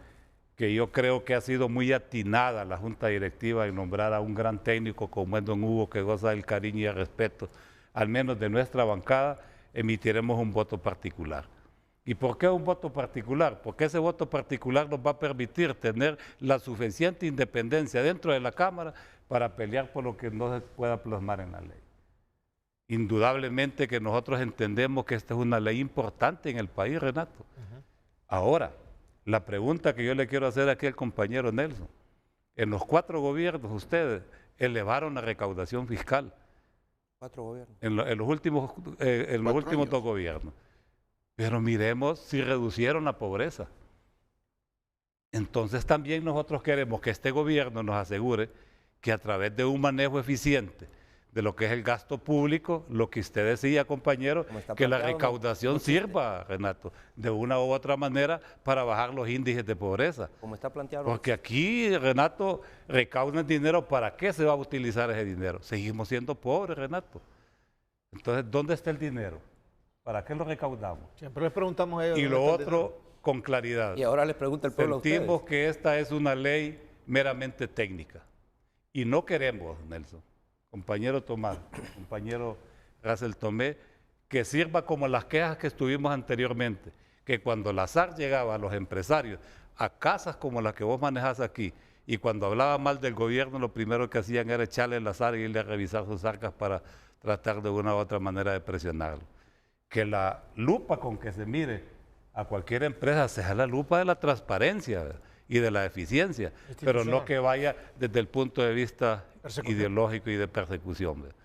que yo creo que ha sido muy atinada la Junta Directiva en nombrar a un gran técnico como es don Hugo, que goza del cariño y el respeto, al menos de nuestra bancada, emitiremos un voto particular. ¿Y por qué un voto particular? Porque ese voto particular nos va a permitir tener la suficiente independencia dentro de la Cámara para pelear por lo que no se pueda plasmar en la ley. Indudablemente que nosotros entendemos que esta es una ley importante en el país, Renato. Ahora, la pregunta que yo le quiero hacer aquí al compañero Nelson, en los 4 gobiernos ustedes elevaron la recaudación fiscal. 4 gobiernos. En los últimos 2 gobiernos. Pero miremos si reducieron la pobreza. Entonces también nosotros queremos que este gobierno nos asegure que a través de un manejo eficiente de lo que es el gasto público, lo que usted decía, compañero, que la recaudación sirva, Renato, de una u otra manera para bajar los índices de pobreza. Como está planteado. Porque aquí, Renato, recaudan dinero, ¿para qué se va a utilizar ese dinero? Seguimos siendo pobres, Renato. Entonces, ¿dónde está el dinero? ¿Para qué lo recaudamos? Siempre les preguntamos a ellos. Y lo otro, con claridad. Y ahora les pregunta el pueblo a ustedes. Sentimos que esta es una ley meramente técnica. Y no queremos, Nelson, compañero Tomás, compañero Russell Tomé, que sirva como las quejas que estuvimos anteriormente, que cuando la SAR llegaba a los empresarios, a casas como las que vos manejás aquí, y cuando hablaba mal del gobierno, lo primero que hacían era echarle la SAR y irle a revisar sus arcas para tratar de una u otra manera de presionarlo. Que la lupa con que se mire a cualquier empresa sea la lupa de la transparencia, ¿verdad?, y de la eficiencia, pero no que vaya desde el punto de vista ideológico y de persecución, ¿verdad?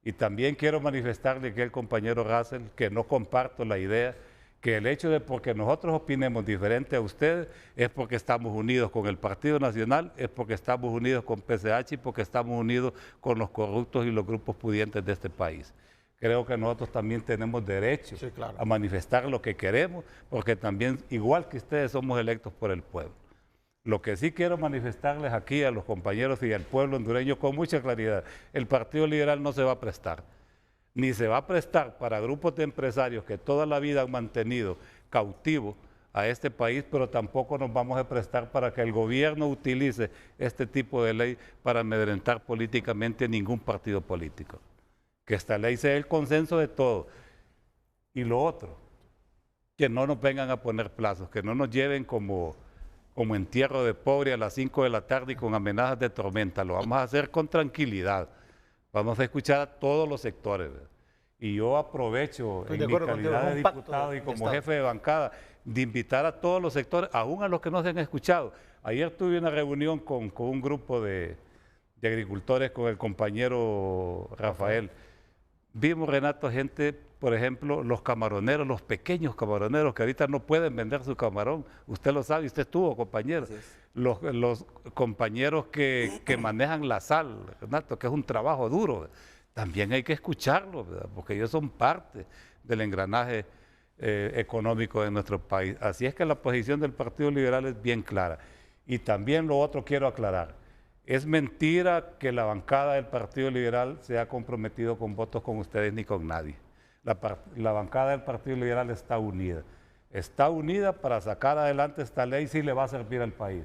Y también quiero manifestarle que el compañero Russell, que no comparto la idea, que el hecho de porque nosotros opinemos diferente a ustedes es porque estamos unidos con el Partido Nacional, es porque estamos unidos con PCH y porque estamos unidos con los corruptos y los grupos pudientes de este país. Creo que nosotros también tenemos derecho a manifestar lo que queremos, porque también, igual que ustedes, somos electos por el pueblo. Lo que sí quiero manifestarles aquí a los compañeros y al pueblo hondureño con mucha claridad, el Partido Liberal no se va a prestar, ni se va a prestar para grupos de empresarios que toda la vida han mantenido cautivos a este país, pero tampoco nos vamos a prestar para que el gobierno utilice este tipo de ley para amedrentar políticamente a ningún partido político. Que esta ley sea el consenso de todos. Y lo otro, que no nos vengan a poner plazos, que no nos lleven como entierro de pobre a las 5 de la tarde y con amenazas de tormenta. Lo vamos a hacer con tranquilidad. Vamos a escuchar a todos los sectores, ¿verdad? Y yo aprovecho en mi calidad de diputado y como jefe de bancada de invitar a todos los sectores, aún a los que no se han escuchado. Ayer tuve una reunión con un grupo de agricultores, con el compañero Rafael. Vimos, Renato, gente, por ejemplo, los camaroneros, los pequeños camaroneros que ahorita no pueden vender su camarón. Usted lo sabe, usted estuvo, compañero. Los compañeros que manejan la sal, Renato, que es un trabajo duro. También hay que escucharlos, ¿verdad? Porque ellos son parte del engranaje económico de nuestro país. Así es que la posición del Partido Liberal es bien clara. Y también lo otro quiero aclarar. Es mentira que la bancada del Partido Liberal se ha comprometido con votos con ustedes ni con nadie. La bancada del Partido Liberal está unida. Está unida para sacar adelante esta ley si le va a servir al país.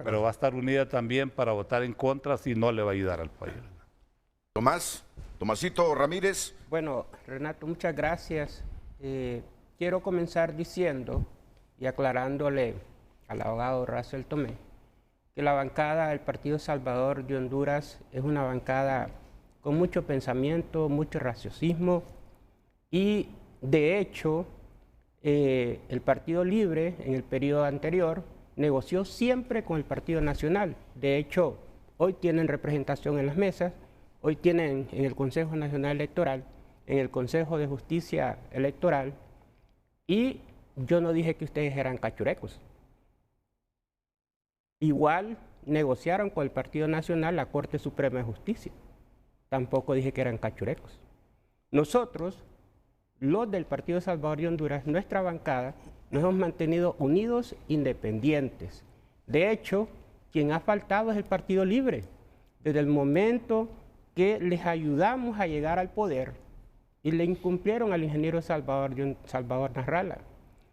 Pero va a estar unida también para votar en contra si no le va a ayudar al país. Tomasito Ramírez. Bueno, Renato, muchas gracias. Quiero comenzar diciendo y aclarándole al abogado Russell Tomé que la bancada del Partido Salvador de Honduras es una bancada con mucho pensamiento, mucho raciocismo y de hecho el Partido Libre en el periodo anterior negoció siempre con el Partido Nacional. De hecho, hoy tienen representación en las mesas, hoy tienen en el Consejo Nacional Electoral, en el Consejo de Justicia Electoral, y yo no dije que ustedes eran cachurecos. Igual negociaron con el Partido Nacional la Corte Suprema de Justicia. Tampoco dije que eran cachurecos. Nosotros, los del Partido Salvador de Honduras, nuestra bancada, nos hemos mantenido unidos, independientes. De hecho, quien ha faltado es el Partido Libre. Desde el momento que les ayudamos a llegar al poder y le incumplieron al ingeniero Salvador Narrala.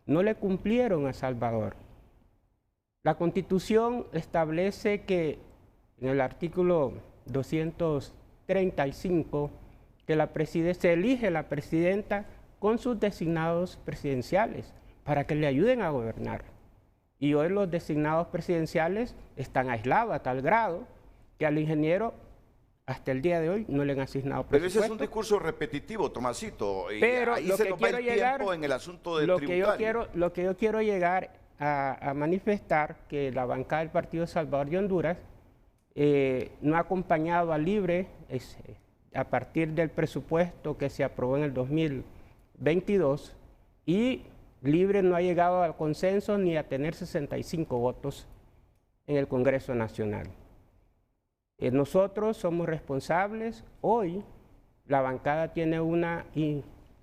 No le cumplieron a Salvador. La Constitución establece que en el artículo 235 que se elige la presidenta con sus designados presidenciales para que le ayuden a gobernar. Y hoy los designados presidenciales están aislados a tal grado que al ingeniero hasta el día de hoy no le han asignado presupuesto. Pero ese es un discurso repetitivo, Tomasito. Pero ahí lo se que nos va quiero el llegar, tiempo en el asunto de lo tributario. que yo quiero llegar a manifestar que la bancada del Partido Salvador de Honduras no ha acompañado al Libre a partir del presupuesto que se aprobó en el 2022 y Libre no ha llegado al consenso ni a tener 65 votos en el Congreso Nacional. Nosotros somos responsables. Hoy la bancada tiene una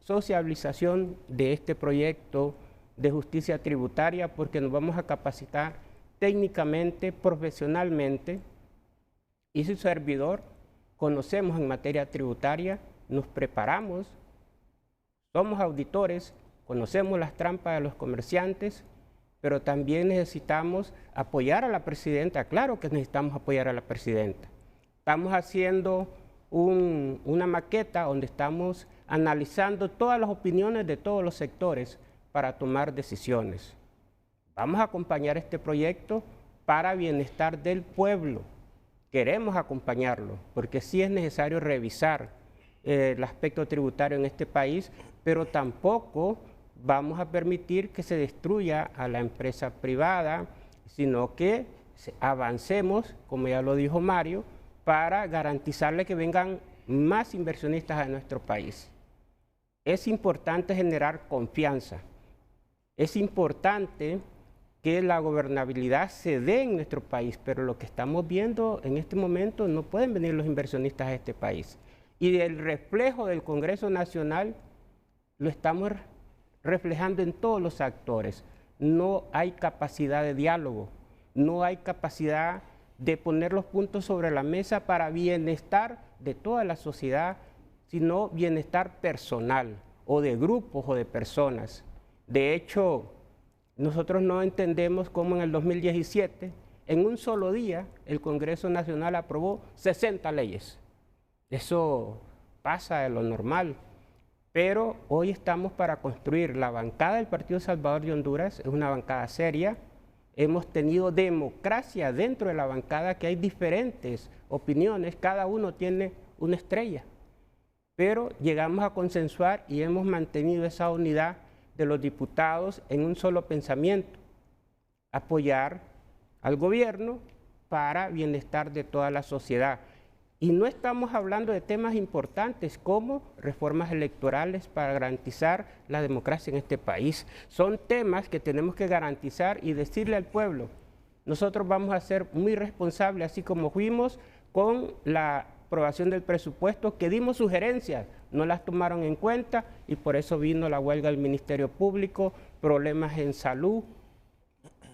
sociabilización de este proyecto de justicia tributaria porque nos vamos a capacitar técnicamente, profesionalmente y su servidor conocemos en materia tributaria, nos preparamos, somos auditores, conocemos las trampas de los comerciantes, pero también necesitamos apoyar a la presidenta. Claro que necesitamos apoyar a la presidenta. Estamos haciendo una maqueta donde estamos analizando todas las opiniones de todos los sectores para tomar decisiones. Vamos a acompañar este proyecto para bienestar del pueblo. Queremos acompañarlo, porque sí es necesario revisar el aspecto tributario en este país, pero tampoco vamos a permitir que se destruya a la empresa privada, sino que avancemos, como ya lo dijo Mario, para garantizarle que vengan más inversionistas a nuestro país. Es importante generar confianza. Es importante que la gobernabilidad se dé en nuestro país, pero lo que estamos viendo en este momento no pueden venir los inversionistas a este país. Y el reflejo del Congreso Nacional lo estamos reflejando en todos los actores. No hay capacidad de diálogo, no hay capacidad de poner los puntos sobre la mesa para bienestar de toda la sociedad, sino bienestar personal o de grupos o de personas. De hecho, nosotros no entendemos cómo en el 2017, en un solo día, el Congreso Nacional aprobó 60 leyes. Eso pasa de lo normal. Pero hoy estamos para construir. La bancada del Partido Salvador de Honduras es una bancada seria. Hemos tenido democracia dentro de la bancada, que hay diferentes opiniones, cada uno tiene una estrella. Pero llegamos a consensuar y hemos mantenido esa unidad de los diputados en un solo pensamiento: apoyar al gobierno para bienestar de toda la sociedad. Y no estamos hablando de temas importantes como reformas electorales para garantizar la democracia en este país. Son temas que tenemos que garantizar y decirle al pueblo: nosotros vamos a ser muy responsables, así como fuimos con la aprobación del presupuesto, que dimos sugerencias, no las tomaron en cuenta y por eso vino la huelga del Ministerio Público, problemas en salud.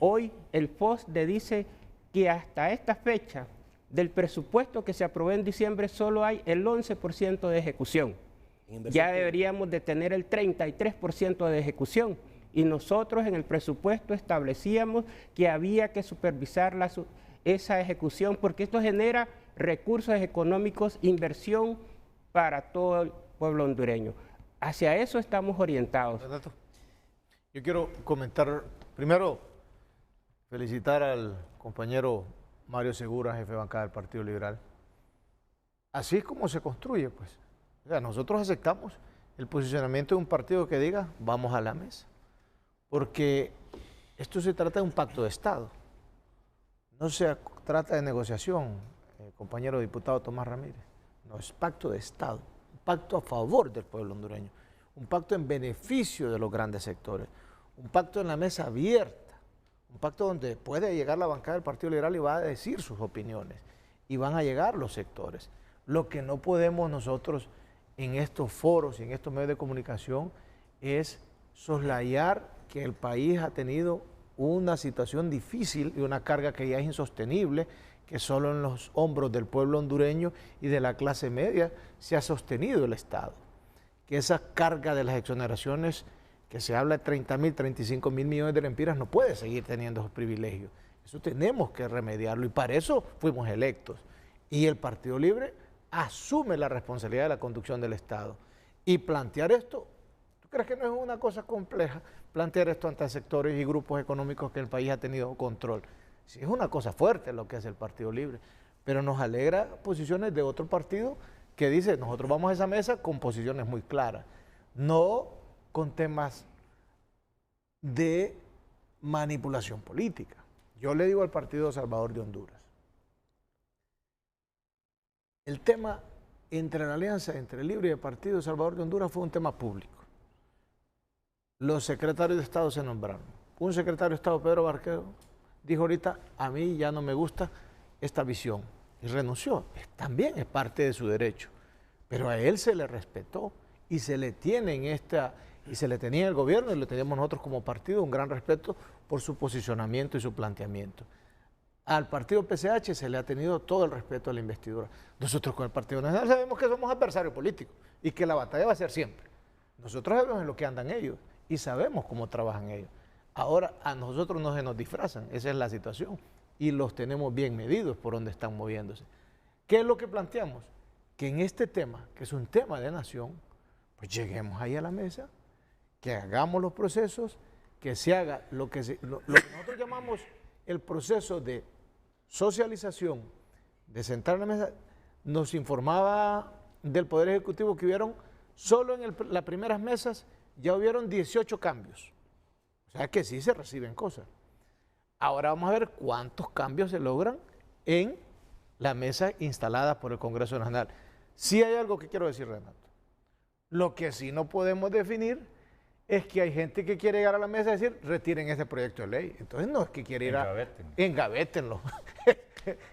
Hoy el FOSDE dice que hasta esta fecha del presupuesto que se aprobó en diciembre solo hay el 11% de ejecución. Ya deberíamos de tener el 33% de ejecución. Y nosotros en el presupuesto establecíamos que había que supervisar esa ejecución, porque esto genera recursos económicos, inversión para todo el pueblo hondureño. Hacia eso estamos orientados. Yo quiero comentar, primero, felicitar al compañero Mario Segura, jefe de bancada del Partido Liberal. Así es como se construye, pues. O sea, nosotros aceptamos el posicionamiento de un partido que diga, vamos a la mesa. Porque esto se trata de un pacto de Estado. No se trata de negociación, compañero diputado Tomás Ramírez. No, es pacto de Estado. Un pacto a favor del pueblo hondureño. Un pacto en beneficio de los grandes sectores. Un pacto en la mesa abierta. Un pacto donde puede llegar la bancada del Partido Liberal y va a decir sus opiniones. Y van a llegar los sectores. Lo que no podemos nosotros en estos foros y en estos medios de comunicación es soslayar que el país ha tenido una situación difícil y una carga que ya es insostenible, que solo en los hombros del pueblo hondureño y de la clase media se ha sostenido el Estado. Que esa carga de las exoneraciones, que se habla de 30.000, 35.000 millones de lempiras, no puede seguir teniendo esos privilegios. Eso tenemos que remediarlo y para eso fuimos electos. Y el Partido Libre asume la responsabilidad de la conducción del Estado. Y plantear esto, ¿tú crees que no es una cosa compleja? Plantear esto ante sectores y grupos económicos que el país ha tenido control. Sí, es una cosa fuerte lo que hace el Partido Libre, pero nos alegra posiciones de otro partido que dice, nosotros vamos a esa mesa con posiciones muy claras, no con temas de manipulación política. Yo le digo al Partido Salvador de Honduras, el tema entre la alianza entre Libre y el Partido Salvador de Honduras fue un tema público. Los secretarios de Estado se nombraron. Un secretario de Estado, Pedro Barquero, dijo ahorita, a mí ya no me gusta esta visión, y renunció. También es parte de su derecho, pero a él se le respetó y se le tiene y se le tenía en el gobierno y le teníamos nosotros como partido un gran respeto por su posicionamiento y su planteamiento. Al partido PCH se le ha tenido todo el respeto a la investidura. Nosotros con el Partido Nacional sabemos que somos adversarios políticos y que la batalla va a ser siempre. Nosotros sabemos en lo que andan ellos y sabemos cómo trabajan ellos. Ahora a nosotros no se nos disfrazan, esa es la situación y los tenemos bien medidos por donde están moviéndose. ¿Qué es lo que planteamos? Que en este tema, que es un tema de nación, pues lleguemos ahí a la mesa, que hagamos los procesos, que se haga lo que nosotros llamamos el proceso de socialización, de sentar en la mesa. Nos informaba del Poder Ejecutivo que hubieron, solo en las primeras mesas, ya hubieron 18 cambios. O sea que sí se reciben cosas. Ahora vamos a ver cuántos cambios se logran en la mesa instalada por el Congreso Nacional. Sí hay algo que quiero decir, Renato. Lo que sí no podemos definir es que hay gente que quiere llegar a la mesa y decir, retiren ese proyecto de ley. Entonces no es que quiere ir a... Engavétenlo.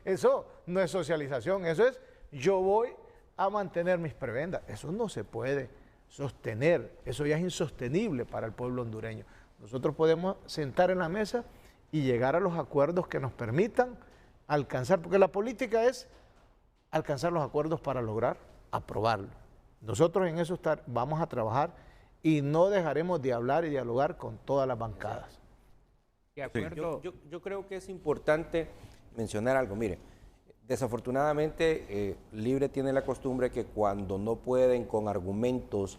Eso no es socialización, eso es, yo voy a mantener mis prebendas. Eso no se puede sostener, eso ya es insostenible para el pueblo hondureño. Nosotros podemos sentar en la mesa y llegar a los acuerdos que nos permitan alcanzar, porque la política es alcanzar los acuerdos para lograr aprobarlo. Nosotros en eso vamos a trabajar y no dejaremos de hablar y dialogar con todas las bancadas. De acuerdo. Yo creo que es importante mencionar algo. Mire, desafortunadamente Libre tiene la costumbre que cuando no pueden con argumentos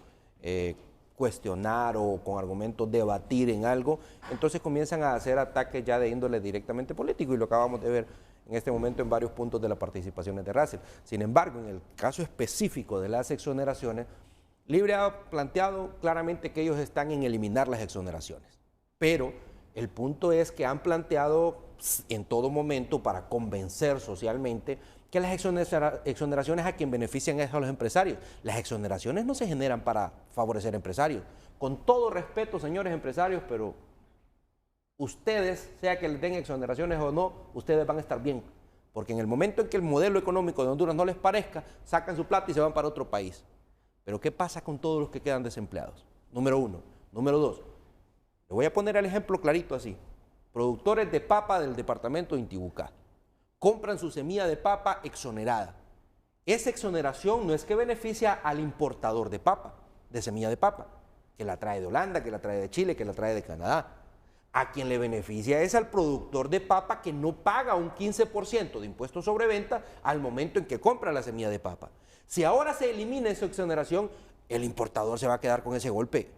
cuestionar o con argumentos debatir en algo, entonces comienzan a hacer ataques ya de índole directamente político y lo acabamos de ver en este momento en varios puntos de las participaciones de Russell. Sin embargo, en el caso específico de las exoneraciones, Libre ha planteado claramente que ellos están en eliminar las exoneraciones, pero el punto es que han planteado en todo momento para convencer socialmente que las exoneraciones a quien benefician es a los empresarios. Las exoneraciones no se generan para favorecer empresarios. Con todo respeto, señores empresarios, pero ustedes, sea que les den exoneraciones o no, ustedes van a estar bien. Porque en el momento en que el modelo económico de Honduras no les parezca, sacan su plata y se van para otro país. Pero ¿qué pasa con todos los que quedan desempleados? Número uno. Número dos, le voy a poner el ejemplo clarito así. Productores de papa del departamento de Intibucá compran su semilla de papa exonerada. Esa exoneración no es que beneficia al importador de papa, de semilla de papa, que la trae de Holanda, que la trae de Chile, que la trae de Canadá. A quien le beneficia es al productor de papa que no paga un 15% de impuesto sobre venta al momento en que compra la semilla de papa. Si ahora se elimina esa exoneración, el importador se va a quedar con ese golpe.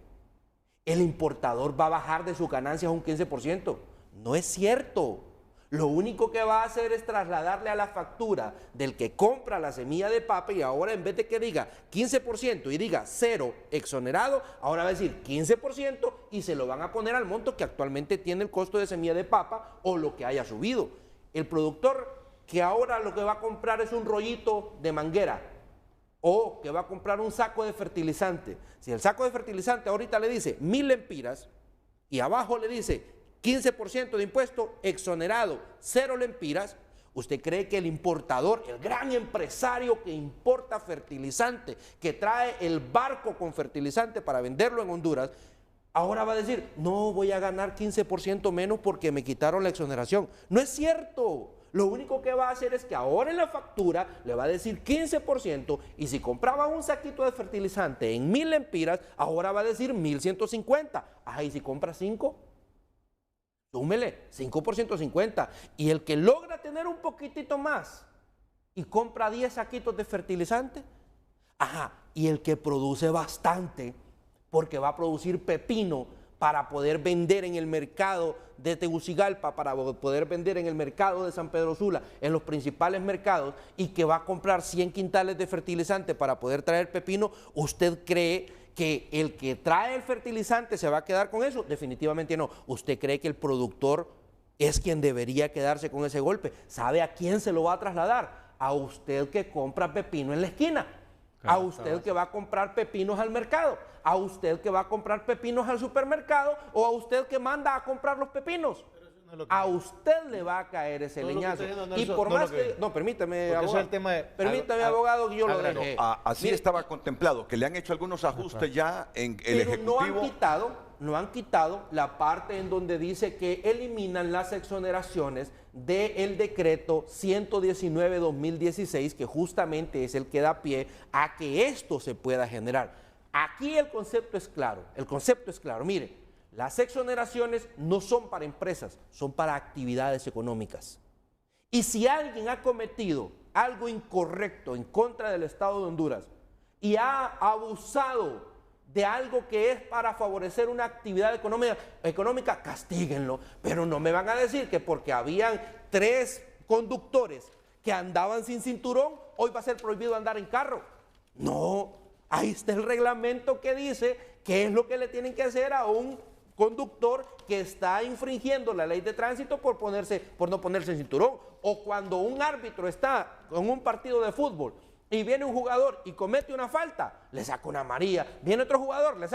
El importador va a bajar de sus ganancias un 15%. No es cierto. Lo único que va a hacer es trasladarle a la factura del que compra la semilla de papa y ahora en vez de que diga 15% y diga 0 exonerado, ahora va a decir 15% y se lo van a poner al monto que actualmente tiene el costo de semilla de papa o lo que haya subido. El productor que ahora lo que va a comprar es un rollito de manguera o que va a comprar un saco de fertilizante. Si el saco de fertilizante ahorita le dice 1000 lempiras y abajo le dice 15% de impuesto exonerado, 0 lempiras, ¿usted cree que el importador, el gran empresario que importa fertilizante, que trae el barco con fertilizante para venderlo en Honduras, ahora va a decir, no voy a ganar 15% menos porque me quitaron la exoneración? No es cierto. Lo único que va a hacer es que ahora en la factura le va a decir 15% y si compraba un saquito de fertilizante en 1000 lempiras, ahora va a decir 1150. Ajá, y si compra 5, súmele 5% 50. Y el que logra tener un poquitito más y compra 10 saquitos de fertilizante, ajá, y el que produce bastante porque va a producir pepino para poder vender en el mercado de Tegucigalpa, para poder vender en el mercado de San Pedro Sula, en los principales mercados, y que va a comprar 100 quintales de fertilizante para poder traer pepino, ¿usted cree que el que trae el fertilizante se va a quedar con eso? Definitivamente no. ¿Usted cree que el productor es quien debería quedarse con ese golpe? ¿Sabe a quién se lo va a trasladar? A usted que compra pepino en la esquina, a usted que va a comprar pepinos al mercado, a usted que va a comprar pepinos al supermercado o a usted que manda a comprar los pepinos. A usted le va a caer ese leñazo. Y por más que... No, permítame, abogado. Permítame, abogado, que yo lo dejé. Así estaba contemplado, que le han hecho algunos ajustes ya en el Ejecutivo. No han quitado la parte en donde dice que eliminan las exoneraciones del decreto 119-2016, que justamente es el que da pie a que esto se pueda generar. Aquí el concepto es claro, mire, las exoneraciones no son para empresas, son para actividades económicas. Y si alguien ha cometido algo incorrecto en contra del Estado de Honduras y ha abusado de algo que es para favorecer una actividad económica, castíguenlo. Pero no me van a decir que porque habían 3 conductores que andaban sin cinturón, hoy va a ser prohibido andar en carro. No, ahí está el reglamento que dice qué es lo que le tienen que hacer a un conductor que está infringiendo la ley de tránsito por no ponerse el cinturón. O cuando un árbitro está en un partido de fútbol y viene un jugador y comete una falta, le saca una amarilla. Viene otro jugador, le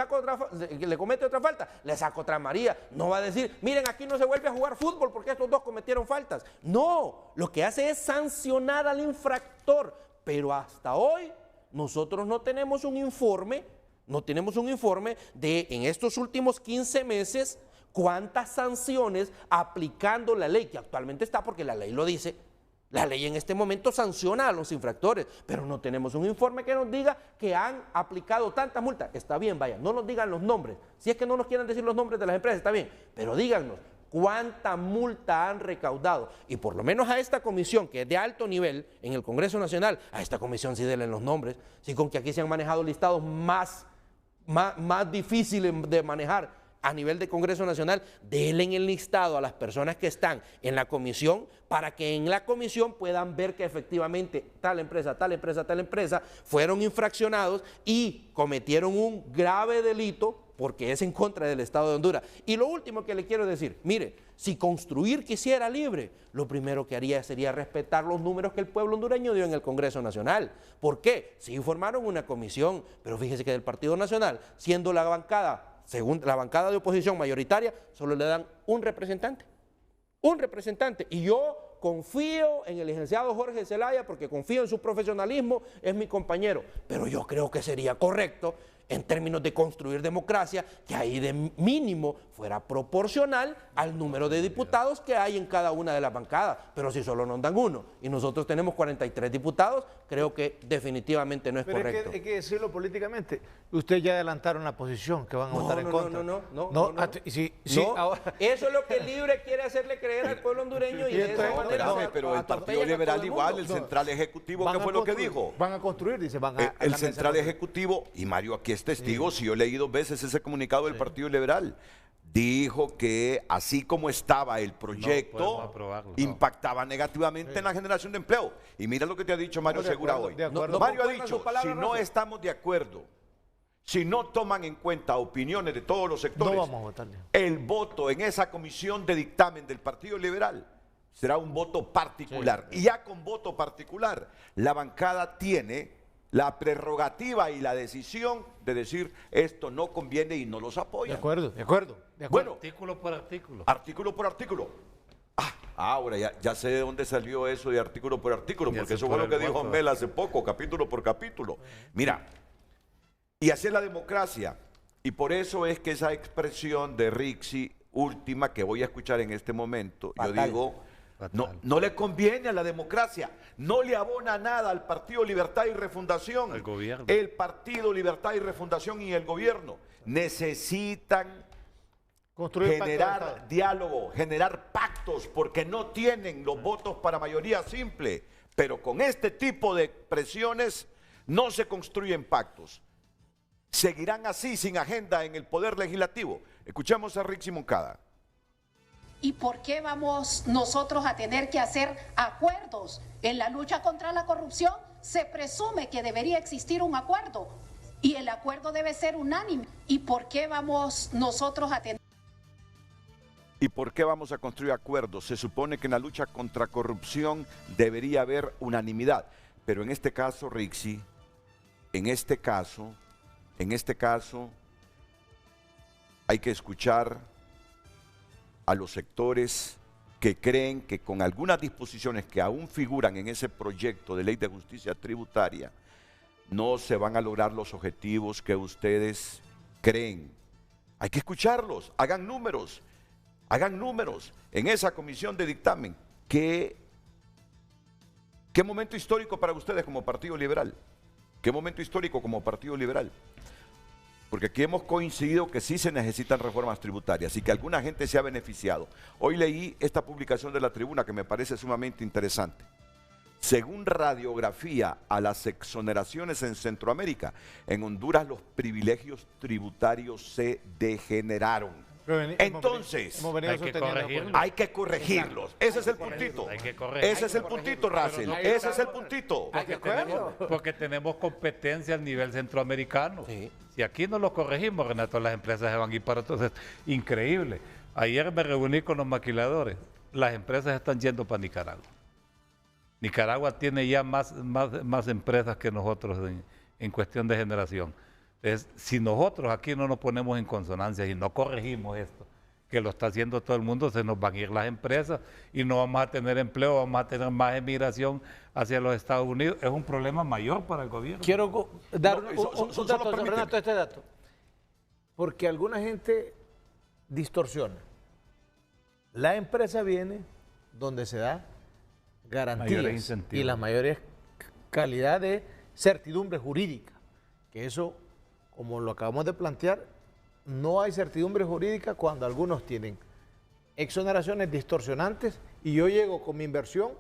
comete otra falta, le saca otra amarilla. No va a decir, miren, aquí no se vuelve a jugar fútbol porque estos dos cometieron faltas. No, lo que hace es sancionar al infractor. Pero hasta hoy nosotros no tenemos un informe de en estos últimos 15 meses cuántas sanciones aplicando la ley, que actualmente está porque la ley lo dice. La ley en este momento sanciona a los infractores, pero no tenemos un informe que nos diga que han aplicado tantas multas. Está bien, vaya, no nos digan los nombres. Si es que no nos quieren decir los nombres de las empresas, está bien, pero díganos cuánta multa han recaudado. Y por lo menos a esta comisión, que es de alto nivel en el Congreso Nacional, a esta comisión sí denle los nombres. Sí, con que aquí se han manejado listados más difíciles de manejar. a nivel de Congreso Nacional, denle el listado a las personas que están en la comisión para que en la comisión puedan ver que efectivamente tal empresa fueron infraccionados y cometieron un grave delito porque es en contra del Estado de Honduras. Y lo último que le quiero decir, mire, si construir quisiera libre, lo primero que haría sería respetar los números que el pueblo hondureño dio en el Congreso Nacional. ¿Por qué? Sí formaron una comisión, pero fíjese que del Partido Nacional, siendo la bancada, según la bancada de oposición mayoritaria, solo le dan un representante. Un representante. Y yo confío en el licenciado Jorge Zelaya porque confío en su profesionalismo, es mi compañero. Pero yo creo que sería correcto, en términos de construir democracia, que ahí de mínimo fuera proporcional al número de diputados que hay en cada una de las bancadas. Pero si solo nos dan uno y nosotros tenemos 43 diputados, creo que definitivamente no es correcto. Pero hay que decirlo políticamente. Ustedes ya adelantaron la posición que van a votar en contra. No. Ahora. Eso es lo que Libre quiere hacerle creer al pueblo hondureño y de esa manera. Pero el Partido Liberal igual, el Central Ejecutivo, ¿qué fue lo que dijo? Van a construir, dice, el Central Ejecutivo, y Mario aquí es testigo, si yo he leído 2 veces ese comunicado del Partido Liberal, dijo que así como estaba el proyecto, impactaba negativamente en la generación de empleo. Y mira lo que te ha dicho Mario Segura hoy. Mario ha dicho, si no estamos de acuerdo, si no toman en cuenta opiniones de todos los sectores, no vamos a votar. El voto en esa comisión de dictamen del Partido Liberal será un voto particular. Y ya con voto particular, la bancada tiene la prerrogativa y la decisión de decir esto no conviene y no los apoya. De acuerdo. Bueno, artículo por artículo. Artículo por artículo. Ahora ya sé de dónde salió eso de artículo por artículo, porque eso fue lo que dijo Mel hace poco, capítulo por capítulo. Mira, y así es la democracia. Y por eso es que esa expresión de Rixi última que voy a escuchar en este momento, yo digo, no le conviene a la democracia, no le abona nada al Partido Libertad y Refundación. Al gobierno. El Partido Libertad y Refundación y el gobierno necesitan generar diálogo, generar pactos, porque no tienen los votos para mayoría simple. Pero con este tipo de presiones no se construyen pactos. Seguirán así, sin agenda en el Poder Legislativo. Escuchemos a Rixi Moncada. ¿Y por qué vamos nosotros a tener que hacer acuerdos? En la lucha contra la corrupción se presume que debería existir un acuerdo y el acuerdo debe ser unánime. ¿Y por qué vamos nosotros a tener? ¿Y por qué vamos a construir acuerdos? Se supone que en la lucha contra corrupción debería haber unanimidad. Pero en este caso, Rixi, en este caso, hay que escuchar a los sectores que creen que con algunas disposiciones que aún figuran en ese proyecto de ley de justicia tributaria, no se van a lograr los objetivos que ustedes creen. Hay que escucharlos, hagan números en esa comisión de dictamen. ¿Qué momento histórico para ustedes como Partido Liberal? ¿Qué momento histórico como Partido Liberal? Porque aquí hemos coincidido que sí se necesitan reformas tributarias y que alguna gente se ha beneficiado. Hoy leí esta publicación de La Tribuna que me parece sumamente interesante. Según radiografía a las exoneraciones en Centroamérica, en Honduras los privilegios tributarios se degeneraron. Entonces, hay que corregirlos. Ese es el puntito. Ese es el puntito, Russell. Ese es el puntito. Porque tenemos competencia a nivel centroamericano. Si aquí no lo corregimos, Renato, las empresas se van a ir para todo. Increíble. Ayer me reuní con los maquiladores. Las empresas están yendo para Nicaragua. Nicaragua tiene ya más empresas que nosotros en cuestión de generación. Entonces, si nosotros aquí no nos ponemos en consonancia y no corregimos esto, que lo está haciendo todo el mundo, se nos van a ir las empresas y no vamos a tener empleo, vamos a tener más emigración hacia los Estados Unidos. Es un problema mayor para el gobierno. Quiero dar un dato, Renato, este dato. Porque alguna gente distorsiona. La empresa viene donde se da garantías y la mayor calidad de certidumbre jurídica, que eso, como lo acabamos de plantear, no hay certidumbre jurídica cuando algunos tienen exoneraciones distorsionantes y yo llego con mi inversión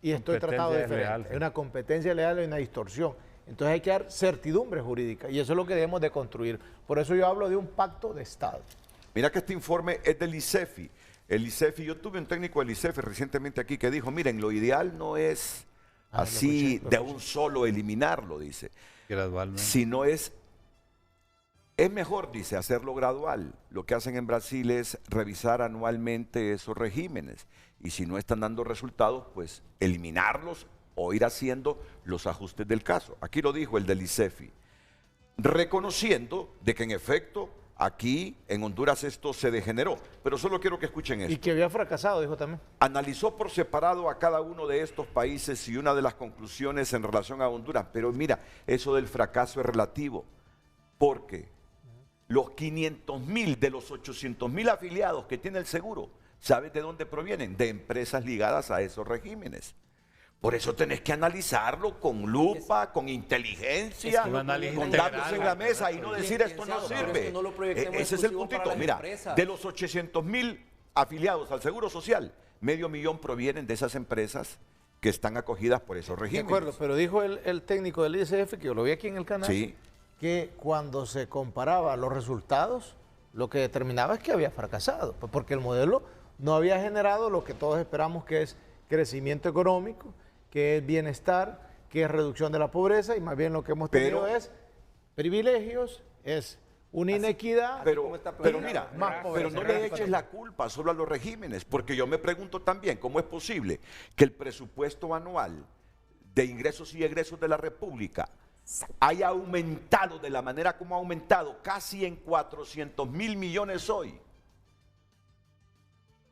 y estoy tratado diferente. Es una competencia leal y una distorsión. Entonces hay que dar certidumbre jurídica y eso es lo que debemos de construir. Por eso yo hablo de un pacto de Estado. Mira que este informe es del ICEFI. El ICEFI, yo tuve un técnico del ICEFI recientemente aquí que dijo, miren, lo ideal no es así de un solo eliminarlo, dice. Gradualmente. Sino es mejor, dice, hacerlo gradual. Lo que hacen en Brasil es revisar anualmente esos regímenes. Y si no están dando resultados, pues eliminarlos o ir haciendo los ajustes del caso. Aquí lo dijo el del ICEFI, reconociendo de que en efecto aquí en Honduras esto se degeneró. Pero solo quiero que escuchen esto. Y que había fracasado, dijo también. Analizó por separado a cada uno de estos países y una de las conclusiones en relación a Honduras. Pero mira, eso del fracaso es relativo, porque los 500.000 de los 800.000 afiliados que tiene el seguro, ¿sabes de dónde provienen? De empresas ligadas a esos regímenes. Por eso tenés que analizarlo con lupa, con inteligencia, con datos en la mesa y no decir esto no sirve. Ese es el puntito. Mira, de los 800.000 afiliados al Seguro Social, 500.000 provienen de esas empresas que están acogidas por esos regímenes. De acuerdo, pero dijo el técnico del ICF, que yo lo vi aquí en el canal, sí, que cuando se comparaba los resultados, lo que determinaba es que había fracasado, porque el modelo no había generado lo que todos esperamos, que es crecimiento económico, que es bienestar, que es reducción de la pobreza, y más bien lo que hemos tenido es privilegios, es una inequidad. Pero mira, pero no le eches la culpa solo a los regímenes, porque yo me pregunto también cómo es posible que el presupuesto anual de ingresos y egresos de la República haya aumentado de la manera como ha aumentado, casi en 400.000 millones hoy.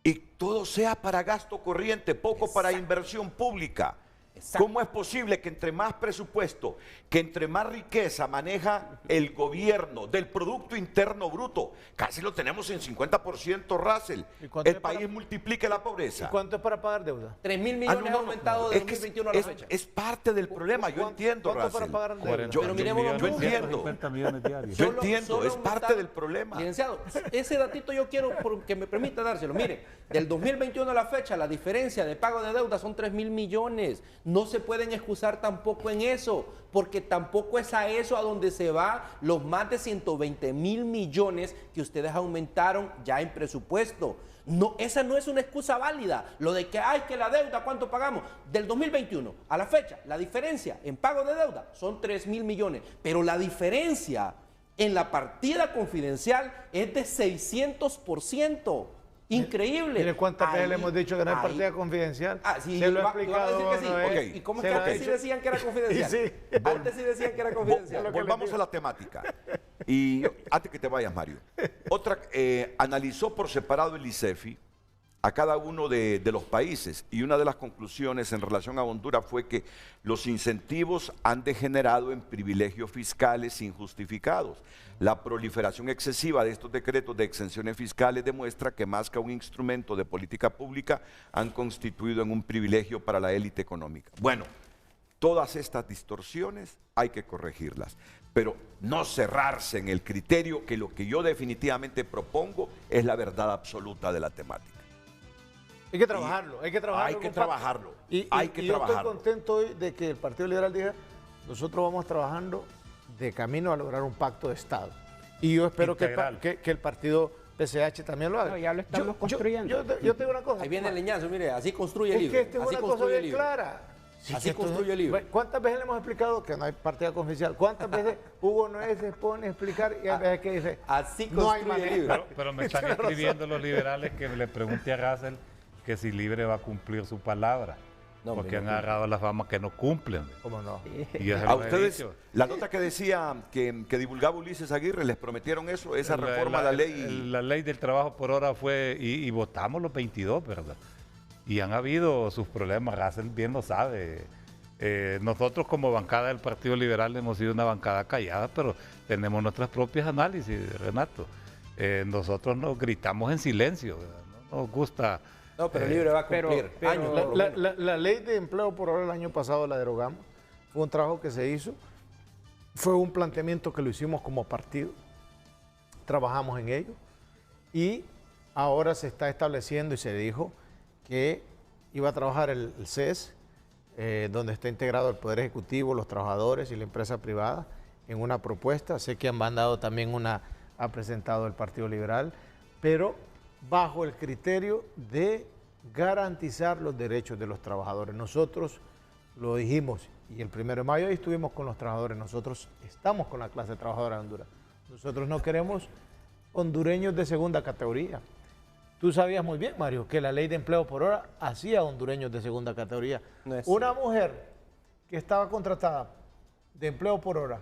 Y todo sea para gasto corriente, poco para inversión pública. ¿Cómo es posible que entre más presupuesto, que entre más riqueza maneja el gobierno del Producto Interno Bruto, casi lo tenemos en 50%, Russell, el país multiplique la pobreza? ¿Y cuánto es para pagar deuda? 3.000 millones ha aumentado de 2021 a la fecha. Es parte del problema, yo entiendo, ¿Cuánto Russell. para pagar deuda? Yo entiendo, es parte del problema. Licenciado, ese datito yo quiero que me permita dárselo. Mire, del 2021 a la fecha, la diferencia de pago de deuda son 3.000 millones. No se pueden excusar tampoco en eso, porque tampoco es a eso a donde se va los más de 120.000 millones que ustedes aumentaron ya en presupuesto. No, esa no es una excusa válida. Lo de que hay que la deuda, ¿cuánto pagamos? Del 2021 a la fecha, la diferencia en pago de deuda son 3.000 millones, pero la diferencia en la partida confidencial es de 600%. Increíble. Mire cuántas veces le hemos dicho que no hay partida confidencial. Sí, se lo he explicado. ¿Y cómo es que antes sí decían que era confidencial? Sí. Antes sí decían que era confidencial. Volvamos a la temática. Y antes que te vayas, Mario. Analizó por separado el ICEFI a cada uno de los países, y una de las conclusiones en relación a Honduras fue que los incentivos han degenerado en privilegios fiscales injustificados. La proliferación excesiva de estos decretos de exenciones fiscales demuestra que más que un instrumento de política pública han constituido en un privilegio para la élite económica. Bueno, todas estas distorsiones hay que corregirlas, pero no cerrarse en el criterio que lo que yo definitivamente propongo es la verdad absoluta de la temática. Hay que trabajarlo, hay que trabajarlo. Hay que trabajarlo. Yo estoy contento hoy de que el Partido Liberal diga, nosotros vamos trabajando de camino a lograr un pacto de Estado. Y yo espero que el partido PCH también lo haga. No, ya lo estamos construyendo. Yo tengo una cosa. Ahí viene el leñazo, mire, así construye el libro. Es que esta es una cosa bien clara. Así construye el libro. ¿Cuántas veces le hemos explicado que no hay partida confidencial? ¿Cuántas veces Hugo Noé se pone a explicar y hay veces que dice, así no hay construye el libro? Pero me están escribiendo los liberales que le pregunte a Russell que si Libre va a cumplir su palabra. No, porque han agarrado la fama que no cumplen. ¿Cómo no? Y a ustedes, la nota que decía que divulgaba Ulises Aguirre, ¿les prometieron eso? Esa reforma a la ley. La ley del trabajo por hora fue, y votamos los 22, ¿verdad? Y han habido sus problemas, Russell bien lo sabe. Nosotros como bancada del Partido Liberal hemos sido una bancada callada, pero tenemos nuestras propias análisis, Renato. Nosotros nos gritamos en silencio, ¿verdad? No nos gusta... No, pero Libre va a cumplir. La ley de empleo por hora el año pasado la derogamos. Fue un trabajo que se hizo. Fue un planteamiento que lo hicimos como partido. Trabajamos en ello. Y ahora se está estableciendo y se dijo que iba a trabajar el CES, donde está integrado el Poder Ejecutivo, los trabajadores y la empresa privada, en una propuesta. Sé que han mandado también ha presentado el Partido Liberal, pero bajo el criterio de garantizar los derechos de los trabajadores. Nosotros lo dijimos, y el 1 de mayo ahí estuvimos con los trabajadores, nosotros estamos con la clase trabajadora de Honduras. Nosotros no queremos hondureños de segunda categoría. Tú sabías muy bien, Mario, que la ley de empleo por hora hacía hondureños de segunda categoría. Una mujer que estaba contratada de empleo por hora,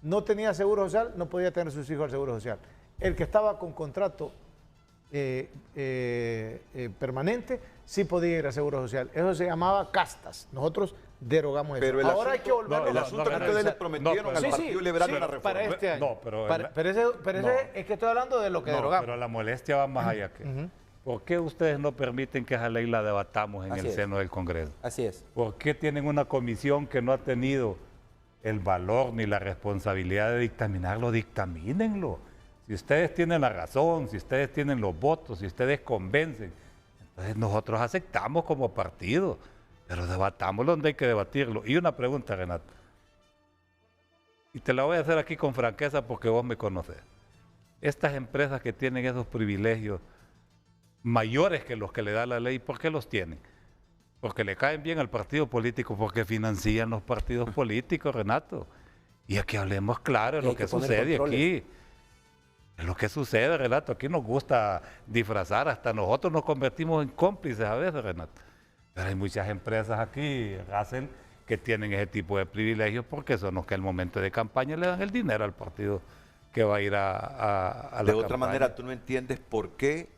no tenía seguro social, no podía tener sus hijos al seguro social. El que estaba con contrato permanente, sí podía ir al seguro social. Eso se llamaba castas. Nosotros derogamos eso. Ahora hay que volver. El asunto que ustedes le prometieron al Partido Liberal una reforma. Para este año. No, pero es que estoy hablando de lo que derogamos. Pero la molestia va más allá que. ¿Por qué ustedes no permiten que esa ley la debatamos en el seno del Congreso? Así es. ¿Por qué tienen una comisión que no ha tenido el valor ni la responsabilidad de dictaminarlo? Dictamínenlo. Si ustedes tienen la razón, si ustedes tienen los votos, si ustedes convencen, entonces nosotros aceptamos como partido, pero debatámoslo donde hay que debatirlo. Y una pregunta, Renato, y te la voy a hacer aquí con franqueza porque vos me conoces. Estas empresas que tienen esos privilegios mayores que los que le da la ley, ¿por qué los tienen? Porque le caen bien al partido político, porque financian los partidos políticos, Renato. Y aquí hablemos claro de lo que sucede aquí. Es lo que sucede, Renato. Aquí nos gusta disfrazar, hasta nosotros nos convertimos en cómplices a veces, Renato. Pero hay muchas empresas aquí, Russell, que tienen ese tipo de privilegios porque son los que al momento de campaña le dan el dinero al partido que va a ir a la De otra campaña. manera, tú no entiendes por qué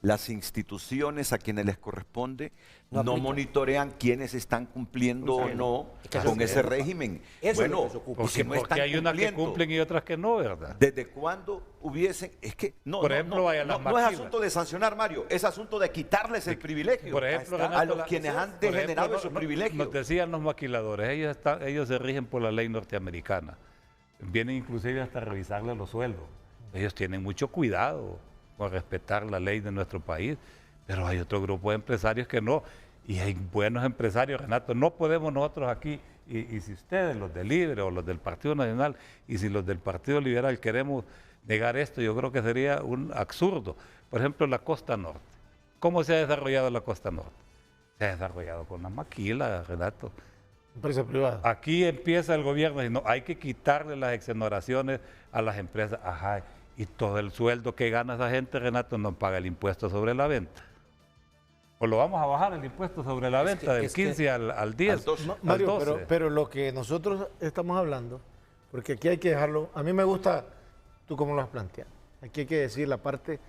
las instituciones a quienes les corresponde no monitorean quiénes están cumpliendo o no con ese régimen. Bueno, si no porque hay unas que cumplen y otras que no, ¿verdad? ¿Desde cuándo hubiesen? Es que no, Por ejemplo, vaya las no es maquilas. asunto de sancionar, Mario, es asunto de quitarles el privilegio Por ejemplo, a Renato, los quienes han por degenerado ejemplo, esos privilegios. Nos decían los maquiladores, ellos se rigen por la ley norteamericana. Vienen inclusive hasta revisarle los sueldos. Ellos tienen mucho cuidado con respetar la ley de nuestro país, pero hay otro grupo de empresarios que no, y hay buenos empresarios, Renato. No podemos nosotros aquí, y si ustedes, los del Libre o los del Partido Nacional, y si los del Partido Liberal queremos negar esto, yo creo que sería un absurdo. Por ejemplo, la Costa Norte. ¿Cómo se ha desarrollado la Costa Norte? Se ha desarrollado con una maquila, Renato. Empresa privada. Aquí empieza el gobierno diciendo, hay que quitarle las exoneraciones a las empresas. Ajá, y todo el sueldo que gana esa gente, Renato, no paga el impuesto sobre la venta. O lo vamos a bajar el impuesto sobre la venta del 15 al 10. Mario, pero lo que nosotros estamos hablando, porque aquí hay que dejarlo, a mí me gusta tú cómo lo has planteado. Aquí hay que decir la parte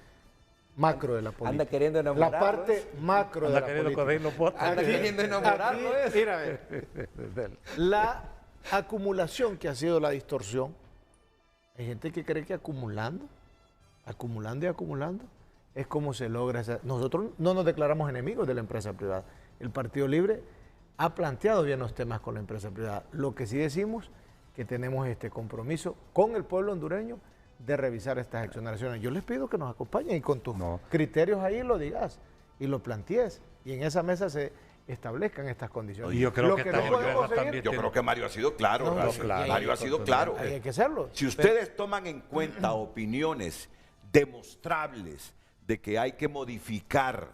macro de la política. Anda queriendo enamorarlo. La parte macro de la política. Anda queriendo enamorarlo. Mira, la acumulación que ha sido la distorsión. Hay gente que cree que acumulando y acumulando es como se logra esa. Nosotros no nos declaramos enemigos de la empresa privada. El Partido Libre ha planteado bien los temas con la empresa privada. Lo que sí decimos que tenemos este compromiso con el pueblo hondureño de revisar estas exoneraciones. Yo les pido que nos acompañen y con tus criterios ahí lo digas y lo plantees y en esa mesa se establezcan estas condiciones. Y yo creo que yo creo que Mario ha sido claro. Mario ha sido claro. Hay que hacerlo. Si ustedes toman en cuenta opiniones demostrables de que hay que modificar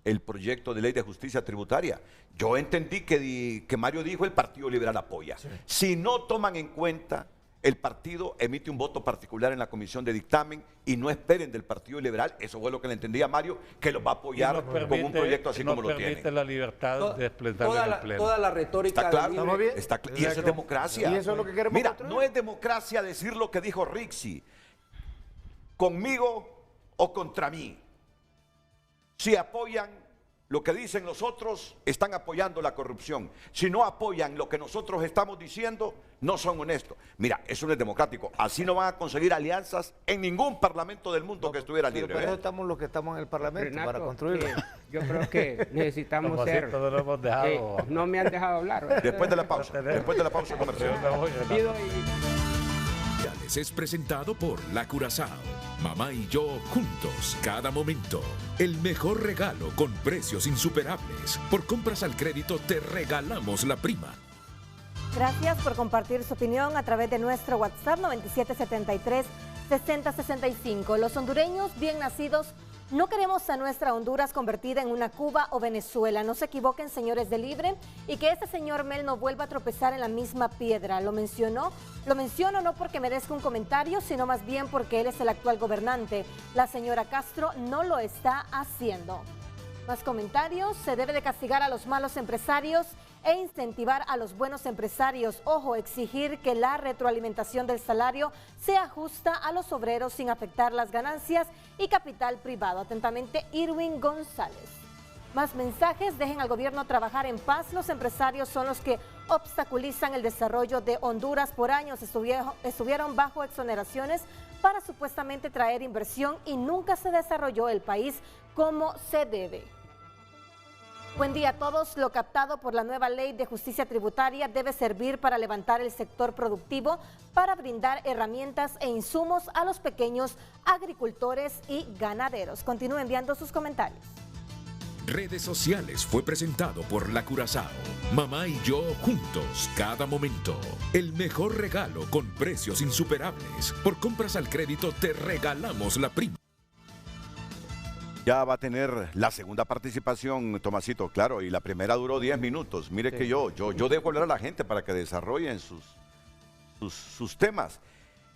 el proyecto de ley de justicia tributaria, yo entendí que Mario dijo el Partido Liberal apoya. Sí. Si no toman en cuenta, el partido emite un voto particular en la comisión de dictamen y no esperen del Partido Liberal, eso fue lo que le entendía a Mario, que los va a apoyar con un proyecto así como lo tiene. No permite la libertad de explotar el pleno. Toda la retórica está claro, y eso es democracia. Y eso es lo que queremos Mira, construir. no es democracia decir lo que dijo Rixi, conmigo o contra mí. Si apoyan lo que dicen los otros, están apoyando la corrupción. Si no apoyan lo que nosotros estamos diciendo, no son honestos. Mira, eso no es democrático. Así no van a conseguir alianzas en ningún parlamento del mundo que estuviera libre. Por eso estamos los que estamos en el parlamento, Renato, para construirlo. Yo creo que necesitamos ser... Lo hemos dejado. No me han dejado hablar. Después de la pausa comercial. Es presentado por La Curazao. Mamá y yo juntos, cada momento. El mejor regalo con precios insuperables. Por compras al crédito te regalamos la prima. Gracias por compartir su opinión a través de nuestro WhatsApp 6065. Los hondureños bien nacidos no queremos a nuestra Honduras convertida en una Cuba o Venezuela. No se equivoquen, señores de Libre, y que este señor Mel no vuelva a tropezar en la misma piedra. Lo menciono no porque merezca un comentario, sino más bien porque él es el actual gobernante. La señora Castro no lo está haciendo. Más comentarios. Se debe de castigar a los malos empresarios e incentivar a los buenos empresarios. Ojo, exigir que la retroalimentación del salario sea justa a los obreros sin afectar las ganancias y capital privado. Atentamente, Irwin González. Más mensajes. Dejen al gobierno trabajar en paz. Los empresarios son los que obstaculizan el desarrollo de Honduras. Por años estuvieron bajo exoneraciones para supuestamente traer inversión y nunca se desarrolló el país como se debe. Buen día a todos. Lo captado por la nueva ley de justicia tributaria debe servir para levantar el sector productivo, para brindar herramientas e insumos a los pequeños agricultores y ganaderos. Continúe enviando sus comentarios. Redes sociales fue presentado por La Curazao. Mamá y yo juntos, cada momento. El mejor regalo con precios insuperables. Por compras al crédito te regalamos la prima. Ya va a tener la segunda participación, Tomasito, claro, y la primera duró 10 minutos. Mire que yo dejo hablar a la gente para que desarrollen sus temas.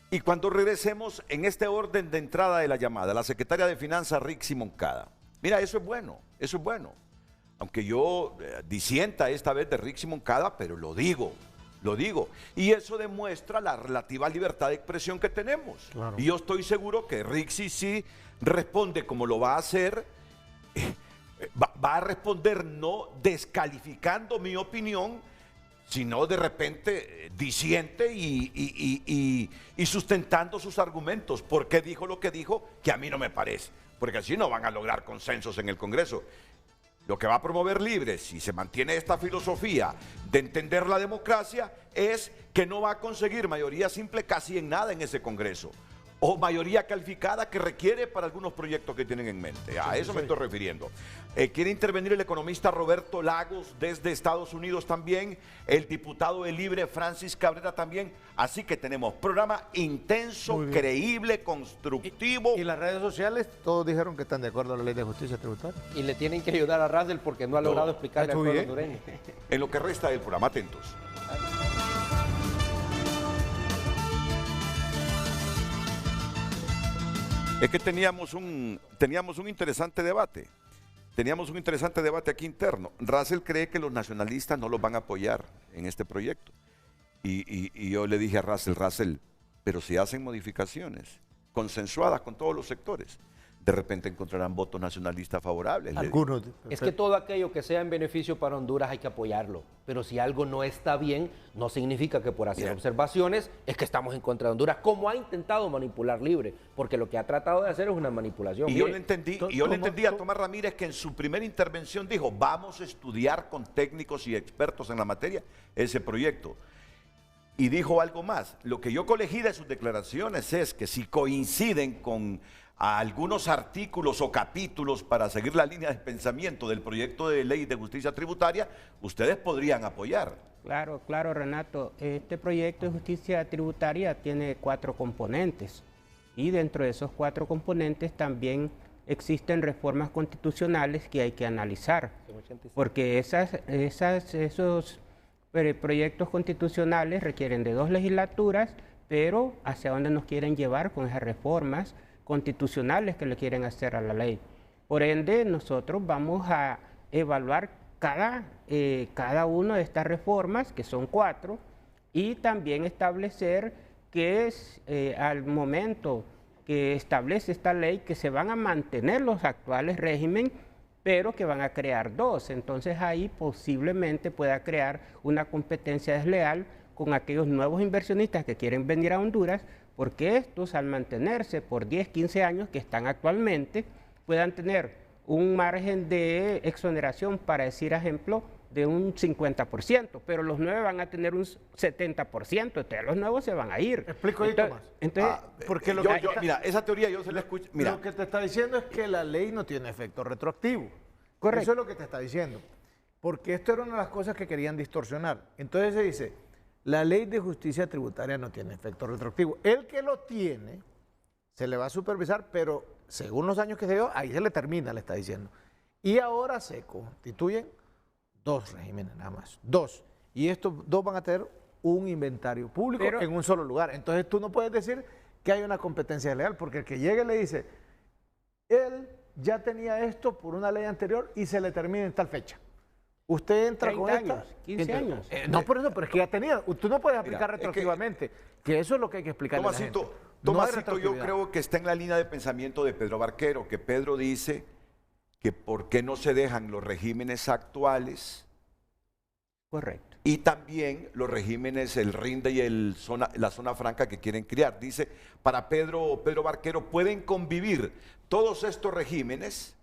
Y cuando regresemos en este orden de entrada de la llamada, la secretaria de Finanzas, Rixi Moncada. Mira, eso es bueno, eso es bueno. Aunque yo disienta esta vez de Rixi Moncada, pero lo digo. Y eso demuestra la relativa libertad de expresión que tenemos. Claro. Y yo estoy seguro que Rixi sí responde como lo va a hacer, va a responder no descalificando mi opinión, sino de repente disiente y sustentando sus argumentos. ¿Por qué dijo lo que dijo? Que a mí no me parece, porque así no van a lograr consensos en el Congreso. Lo que va a promover Libre, si se mantiene esta filosofía de entender la democracia, es que no va a conseguir mayoría simple casi en nada en ese Congreso. O mayoría calificada que requiere para algunos proyectos que tienen en mente. A eso me estoy refiriendo. Quiere intervenir el economista Roberto Lagos desde Estados Unidos también, el diputado de Libre Francis Cabrera también. Así que tenemos programa intenso, creíble, constructivo. ¿Y las redes sociales? Todos dijeron que están de acuerdo a la ley de justicia tributaria. Y le tienen que ayudar a Russell porque no ha logrado explicarle al pueblo hondureño. En lo que resta del programa, atentos. Es que teníamos un interesante debate. Teníamos un interesante debate aquí interno. Russell cree que los nacionalistas no los van a apoyar en este proyecto. Y yo le dije a Russell, pero si hacen modificaciones consensuadas con todos los sectores, de repente encontrarán votos nacionalistas favorables. Algunos. Es que todo aquello que sea en beneficio para Honduras hay que apoyarlo. Pero si algo no está bien, no significa que por hacer observaciones es que estamos en contra de Honduras, como ha intentado manipular Libre, porque lo que ha tratado de hacer es una manipulación. Y yo le entendí a Tomás Ramírez que en su primera intervención dijo, vamos a estudiar con técnicos y expertos en la materia ese proyecto. Y dijo algo más. Lo que yo colegí de sus declaraciones es que si coinciden con algunos artículos o capítulos para seguir la línea de pensamiento del proyecto de ley de justicia tributaria, ustedes podrían apoyar. Claro, Renato. Este proyecto de justicia tributaria tiene 4 componentes y dentro de esos 4 componentes también existen reformas constitucionales que hay que analizar, porque esos proyectos constitucionales requieren de 2 legislaturas, pero ¿hacia dónde nos quieren llevar con esas reformas constitucionales que le quieren hacer a la ley? Por ende, nosotros vamos a evaluar cada una de estas reformas, que son 4, y también establecer que al momento que establece esta ley que se van a mantener los actuales regímenes, pero que van a crear 2. Entonces ahí posiblemente pueda crear una competencia desleal con aquellos nuevos inversionistas que quieren venir a Honduras, porque estos, al mantenerse por 10, 15 años que están actualmente, puedan tener un margen de exoneración, para decir ejemplo, de un 50%, pero los nuevos van a tener un 70%, entonces los nuevos se van a ir. Explico ahí, Tomás. Entonces, porque mira, esa teoría yo se la escucho. Mira. Lo que te está diciendo es que la ley no tiene efecto retroactivo. Correcto. Eso es lo que te está diciendo. Porque esto era una de las cosas que querían distorsionar. Entonces se dice, la ley de justicia tributaria no tiene efecto retroactivo. El que lo tiene se le va a supervisar, pero según los años que se dio, ahí se le termina, le está diciendo. Y ahora se constituyen 2 regímenes nada más, 2. Y estos 2 van a tener un inventario público en un solo lugar. Entonces tú no puedes decir que hay una competencia legal, porque el que llegue le dice, él ya tenía esto por una ley anterior y se le termina en tal fecha. Usted entra con años, esta, 15 años. No por eso, pero es que ya tenía. Tú no puedes aplicar retroactivamente, que eso es lo que hay que explicarle a la gente. Tomasito, yo creo que está en la línea de pensamiento de Pedro Barquero, que Pedro dice que por qué no se dejan los regímenes actuales. Correcto. Y también los regímenes, el RINDE y la zona franca que quieren crear. Dice, para Pedro Barquero, pueden convivir todos estos regímenes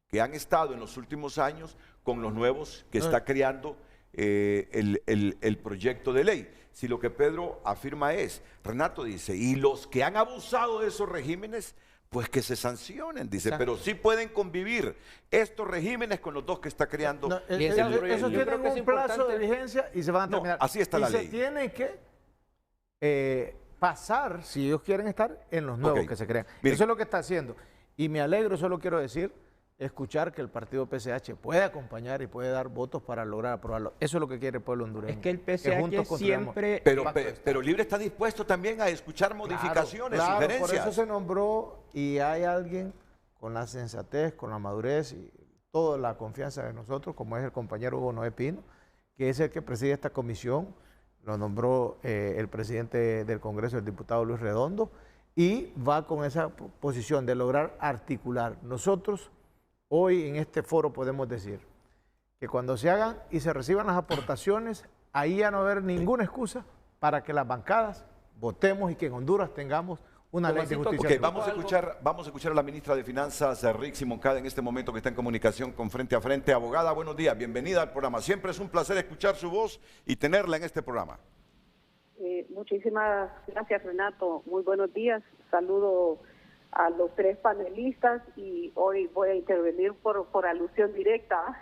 que han estado en los últimos años con los nuevos que está creando el proyecto de ley. Si lo que Pedro afirma es, Renato dice, y los que han abusado de esos regímenes, pues que se sancionen, dice, pero sí pueden convivir estos regímenes con los 2 que está creando. Esos tienen un plazo de vigencia y se van a terminar. Así está la ley. Y se tienen que pasar, si ellos quieren estar, en los nuevos que se crean. Miren. Eso es lo que está haciendo. Y me alegro, solo quiero decir, escuchar que el partido PCH puede acompañar y puede dar votos para lograr aprobarlo. Eso es lo que quiere el pueblo hondureño. Es que el PCH siempre... Pero Libre está dispuesto también a escuchar modificaciones, sugerencias. Por eso se nombró y hay alguien con la sensatez, con la madurez y toda la confianza de nosotros, como es el compañero Hugo Noé Pino, que es el que preside esta comisión. Lo nombró el presidente del Congreso, el diputado Luis Redondo, y va con esa posición de lograr articular. Nosotros hoy en este foro podemos decir que cuando se hagan y se reciban las aportaciones, ahí ya no va a haber ninguna excusa para que las bancadas votemos y que en Honduras tengamos una ley de justicia. Okay, vamos a escuchar a la ministra de Finanzas, Rixi Moncada, en este momento que está en comunicación con Frente a Frente. Abogada, buenos días, bienvenida al programa. Siempre es un placer escuchar su voz y tenerla en este programa. Muchísimas gracias, Renato. Muy buenos días. Saludo a los 3 panelistas y hoy voy a intervenir por alusión directa,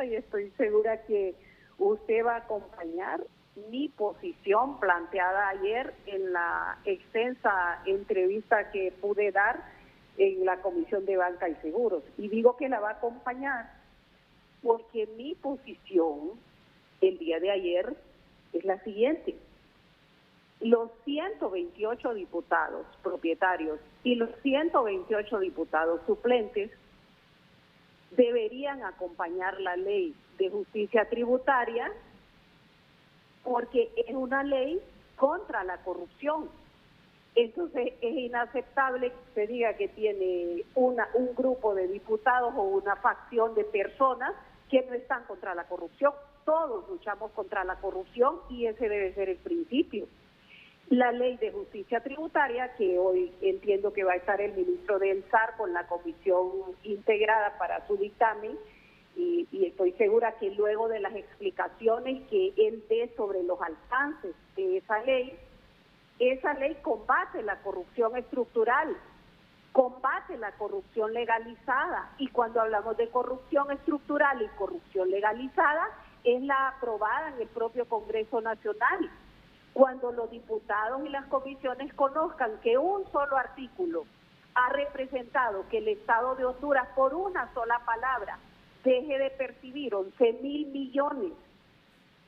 y estoy segura que usted va a acompañar mi posición planteada ayer en la extensa entrevista que pude dar en la Comisión de Banca y Seguros. Y digo que la va a acompañar porque mi posición el día de ayer es la siguiente. Los 128 diputados propietarios y los 128 diputados suplentes deberían acompañar la ley de justicia tributaria porque es una ley contra la corrupción. Entonces es inaceptable que se diga que tiene un grupo de diputados o una facción de personas que no están contra la corrupción. Todos luchamos contra la corrupción y ese debe ser el principio. La ley de justicia tributaria, que hoy entiendo que va a estar el ministro del SAR con la comisión integrada para su dictamen, y estoy segura que luego de las explicaciones que él dé sobre los alcances de esa ley combate la corrupción estructural, combate la corrupción legalizada, y cuando hablamos de corrupción estructural y corrupción legalizada, es la aprobada en el propio Congreso Nacional. Cuando los diputados y las comisiones conozcan que un solo artículo ha representado que el Estado de Honduras, por una sola palabra, deje de percibir 11.000 millones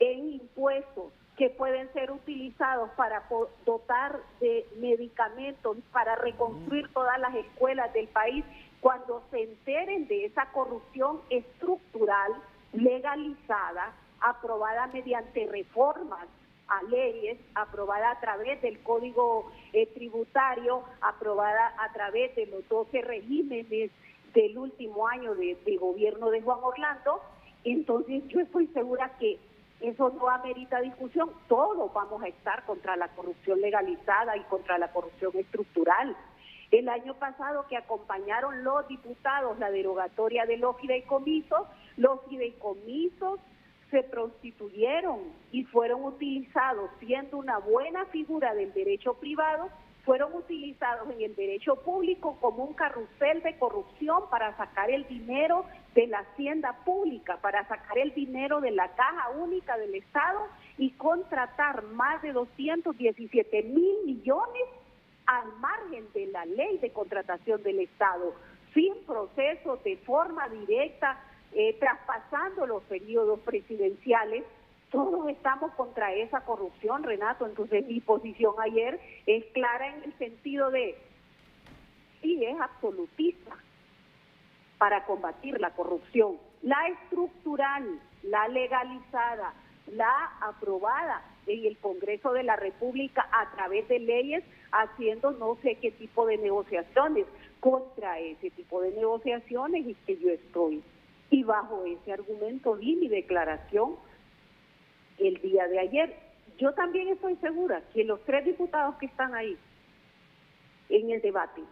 en impuestos que pueden ser utilizados para dotar de medicamentos, para reconstruir todas las escuelas del país, cuando se enteren de esa corrupción estructural, legalizada, aprobada mediante reformas a leyes, aprobada a través del Código Tributario, aprobada a través de los 12 regímenes del último año de gobierno de Juan Orlando, entonces yo estoy segura que eso no amerita discusión. Todos vamos a estar contra la corrupción legalizada y contra la corrupción estructural. El año pasado que acompañaron los diputados la derogatoria de los fideicomisos se prostituyeron y fueron utilizados, siendo una buena figura del derecho privado, fueron utilizados en el derecho público como un carrusel de corrupción para sacar el dinero de la hacienda pública, para sacar el dinero de la caja única del Estado y contratar más de 217.000 millones al margen de la ley de contratación del Estado, sin procesos, de forma directa, traspasando los periodos presidenciales. Todos estamos contra esa corrupción, Renato. Entonces mi posición ayer es clara en el sentido de, sí, es absolutista para combatir la corrupción, la estructural, la legalizada, la aprobada en el Congreso de la República a través de leyes, haciendo no sé qué tipo de negociaciones. Contra ese tipo de negociaciones es que yo estoy. Y bajo ese argumento di mi declaración el día de ayer. Yo también estoy segura que los 3 diputados que están ahí en el debate,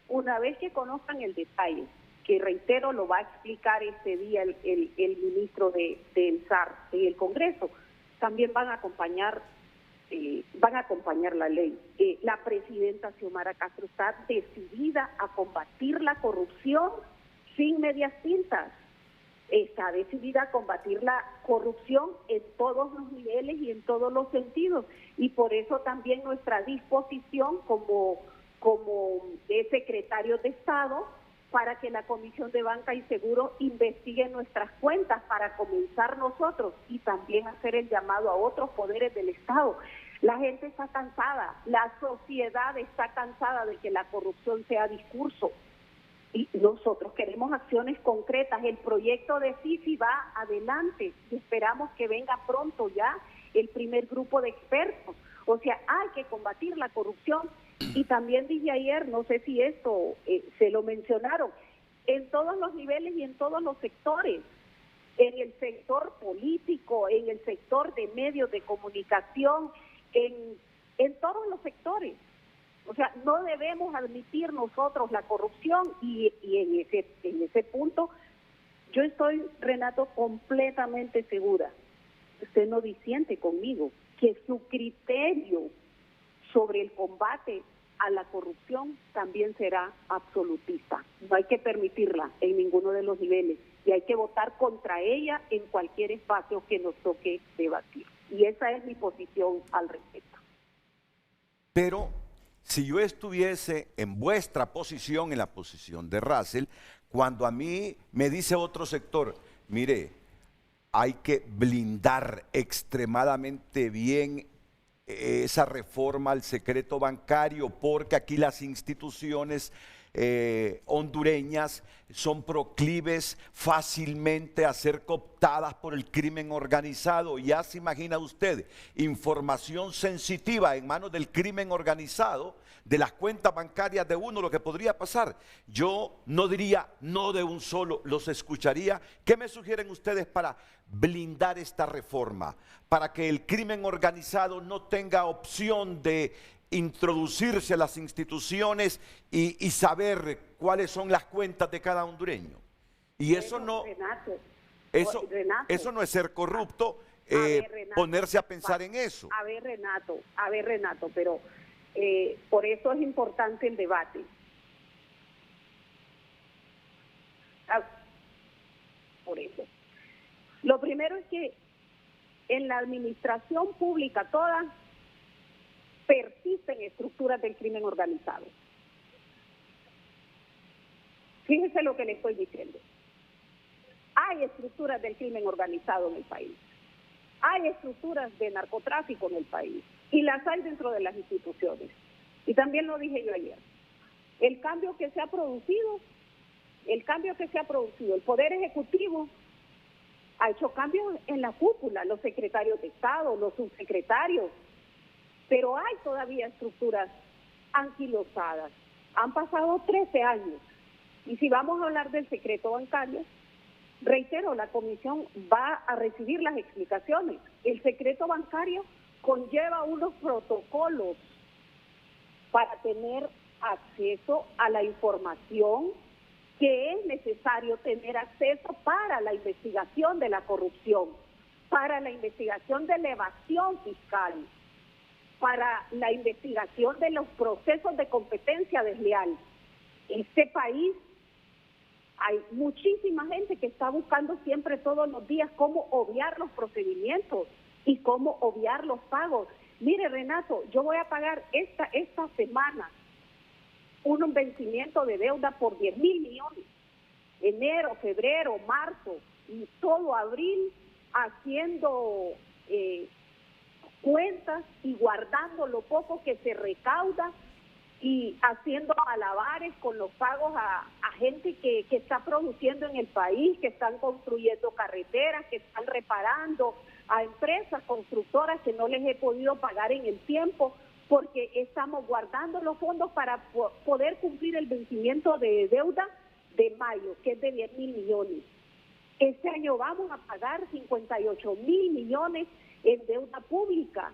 una vez que conozcan el detalle, que reitero lo va a explicar este día el ministro del SAR en el Congreso, también van a acompañar la ley. La presidenta Xiomara Castro está decidida a combatir la corrupción sin medias tintas. Está decidida a combatir la corrupción en todos los niveles y en todos los sentidos. Y por eso también nuestra disposición como secretario de Estado para que la Comisión de Banca y Seguro investigue nuestras cuentas para comenzar nosotros y también hacer el llamado a otros poderes del Estado. La gente está cansada, la sociedad está cansada de que la corrupción sea discurso. Y nosotros queremos acciones concretas. El proyecto de FIFI va adelante y esperamos que venga pronto ya el primer grupo de expertos. O sea, hay que combatir la corrupción. Y también dije ayer, no sé si esto se lo mencionaron, en todos los niveles y en todos los sectores, en el sector político, en el sector de medios de comunicación, en todos los sectores. O sea, no debemos admitir nosotros la corrupción y en ese punto yo estoy, Renato, completamente segura, usted no disiente conmigo, que su criterio sobre el combate a la corrupción también será absolutista. No hay que permitirla en ninguno de los niveles y hay que votar contra ella en cualquier espacio que nos toque debatir. Y esa es mi posición al respecto. Pero si yo estuviese en vuestra posición, en la posición de Russell, cuando a mí me dice otro sector, mire, hay que blindar extremadamente bien esa reforma al secreto bancario, porque aquí las instituciones hondureñas son proclives fácilmente a ser cooptadas por el crimen organizado. Ya se imagina usted, información sensitiva en manos del crimen organizado, de las cuentas bancarias de uno, lo que podría pasar. Yo no diría no de un solo, los escucharía. ¿Qué me sugieren ustedes para blindar esta reforma? Para que el crimen organizado no tenga opción de introducirse a las instituciones y saber cuáles son las cuentas de cada hondureño. Y eso no, Renato, eso no es ser corrupto, Renato, ponerse a pensar en eso. A ver, Renato, pero por eso es importante el debate. Por eso. Lo primero es que en la administración pública toda persisten estructuras del crimen organizado. Fíjese lo que le estoy diciendo. Hay estructuras del crimen organizado en el país. Hay estructuras de narcotráfico en el país. Y las hay dentro de las instituciones. Y también lo dije yo ayer. El cambio que se ha producido, el Poder Ejecutivo ha hecho cambios en la cúpula, los secretarios de Estado, los subsecretarios, pero hay todavía estructuras anquilosadas. Han pasado 13 años. Y si vamos a hablar del secreto bancario, reitero, la comisión va a recibir las explicaciones. El secreto bancario conlleva unos protocolos para tener acceso a la información que es necesario tener acceso para la investigación de la corrupción, para la investigación de la evasión fiscal, para la investigación de los procesos de competencia desleal. En este país hay muchísima gente que está buscando siempre, todos los días, cómo obviar los procedimientos y cómo obviar los pagos. Mire, Renato, yo voy a pagar esta semana un vencimiento de deuda por 10.000 millones. Enero, febrero, marzo y todo abril haciendo cuentas y guardando lo poco que se recauda y haciendo malabares con los pagos a gente que está produciendo en el país, que están construyendo carreteras, que están reparando, a empresas constructoras que no les he podido pagar en el tiempo porque estamos guardando los fondos para poder cumplir el vencimiento de deuda de mayo, que es de 10.000 millones. Este año vamos a pagar 58.000 millones en deuda pública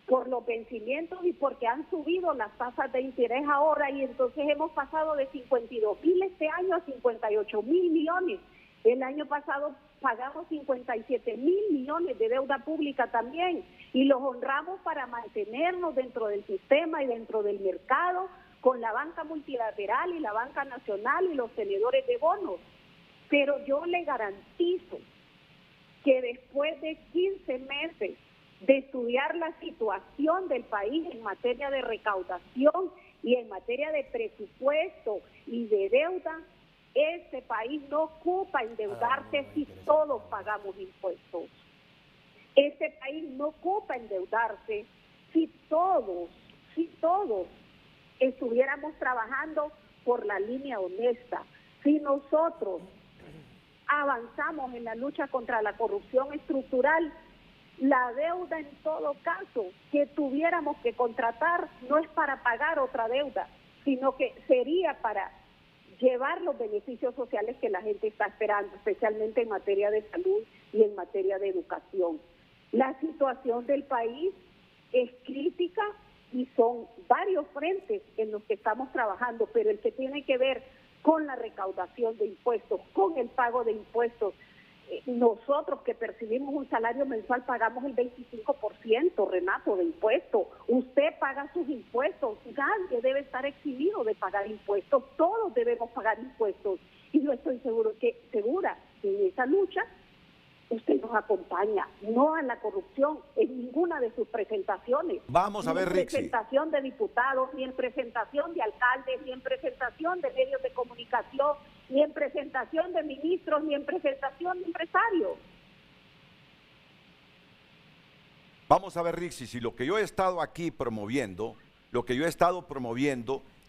por los vencimientos y porque han subido las tasas de interés ahora, y entonces hemos pasado de 52.000 este año a 58.000 millones. El año pasado pagamos 57.000 millones de deuda pública también, y los honramos para mantenernos dentro del sistema y dentro del mercado con la banca multilateral y la banca nacional y los tenedores de bonos. Pero yo le garantizo que después de 15 meses de estudiar la situación del país en materia de recaudación y en materia de presupuesto y de deuda, este país no ocupa endeudarse si todos pagamos impuestos. Este país no ocupa endeudarse si todos estuviéramos trabajando por la línea honesta. Si nosotros avanzamos en la lucha contra la corrupción estructural, la deuda en todo caso que tuviéramos que contratar no es para pagar otra deuda, sino que sería para llevar los beneficios sociales que la gente está esperando, especialmente en materia de salud y en materia de educación. La situación del país es crítica y son varios frentes en los que estamos trabajando, pero el que tiene que ver con la recaudación de impuestos, con el pago de impuestos. Nosotros que percibimos un salario mensual pagamos el 25%, Renato, de impuestos. Usted paga sus impuestos, nadie debe estar eximido de pagar impuestos, todos debemos pagar impuestos. Y yo estoy segura que en esa lucha usted nos acompaña, no a la corrupción en ninguna de sus presentaciones. Vamos a ver, Rixi. Ni en presentación de diputados, ni en presentación de alcaldes, ni en presentación de medios de comunicación, ni en presentación de ministros, ni en presentación de empresarios. Vamos a ver, Rixi, si lo que yo he estado aquí promoviendo,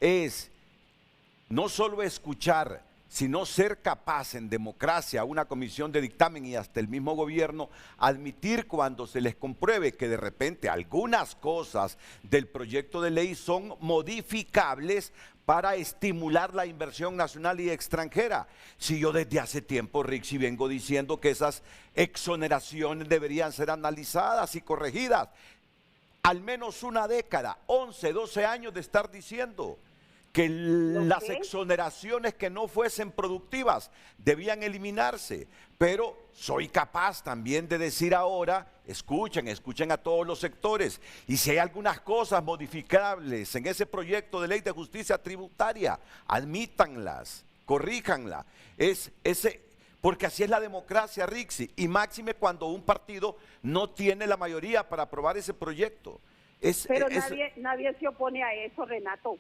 es no solo escuchar, sino ser capaz en democracia, una comisión de dictamen y hasta el mismo gobierno, admitir cuando se les compruebe que de repente algunas cosas del proyecto de ley son modificables para estimular la inversión nacional y extranjera. Si yo desde hace tiempo, Rixi, vengo diciendo que esas exoneraciones deberían ser analizadas y corregidas. Al menos una década, 11, 12 años de estar diciendo que las exoneraciones que no fuesen productivas debían eliminarse, pero soy capaz también de decir ahora, escuchen a todos los sectores, y si hay algunas cosas modificables en ese proyecto de ley de justicia tributaria, admítanlas, corríjanla, porque así es la democracia, Rixi, y máxime cuando un partido no tiene la mayoría para aprobar ese proyecto. Nadie se opone a eso, Renato.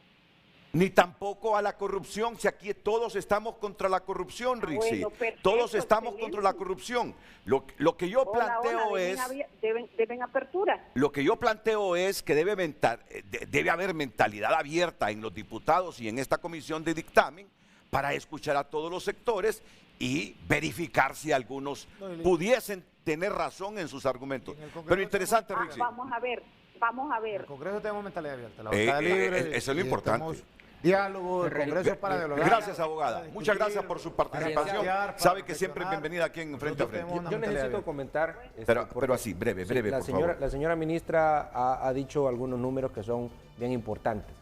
Ni tampoco a la corrupción, si aquí todos estamos contra la corrupción, Rixi. Bueno, perfecto, todos estamos contra la corrupción. Lo que yo planteo deben apertura. Lo que yo planteo es que debe haber mentalidad abierta en los diputados y en esta comisión de dictamen para escuchar a todos los sectores y verificar si algunos pudiesen tener razón en sus argumentos. Pero interesante, Rixi. Vamos a ver. En el Congreso tenemos mentalidad abierta, la bancada libre. Eso es lo importante. Diálogo, el Congreso para dialogar. Gracias, abogada. Muchas gracias por su participación. Sabe que siempre es bienvenida aquí en Frente a Frente. Yo necesito comentar. Pero así, breve, por favor. La señora ministra ha dicho algunos números que son bien importantes.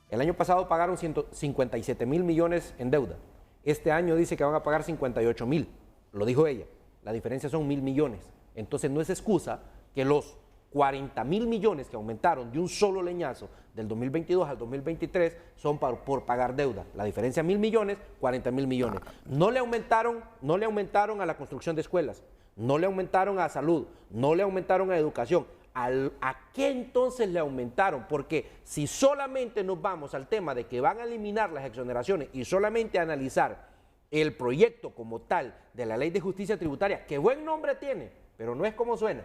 El año pasado pagaron 157.000 millones en deuda. Este año dice que van a pagar 58.000. Lo dijo ella. La diferencia son 1.000 millones. Entonces no es excusa que los 40.000 millones que aumentaron de un solo leñazo del 2022 al 2023 son por pagar deuda. La diferencia 1.000 millones, 40.000 millones. No le aumentaron a la construcción de escuelas, no le aumentaron a salud, no le aumentaron a educación. ¿A qué entonces le aumentaron? Porque si solamente nos vamos al tema de que van a eliminar las exoneraciones y solamente analizar el proyecto como tal de la Ley de Justicia Tributaria, que buen nombre tiene, pero no es como suena.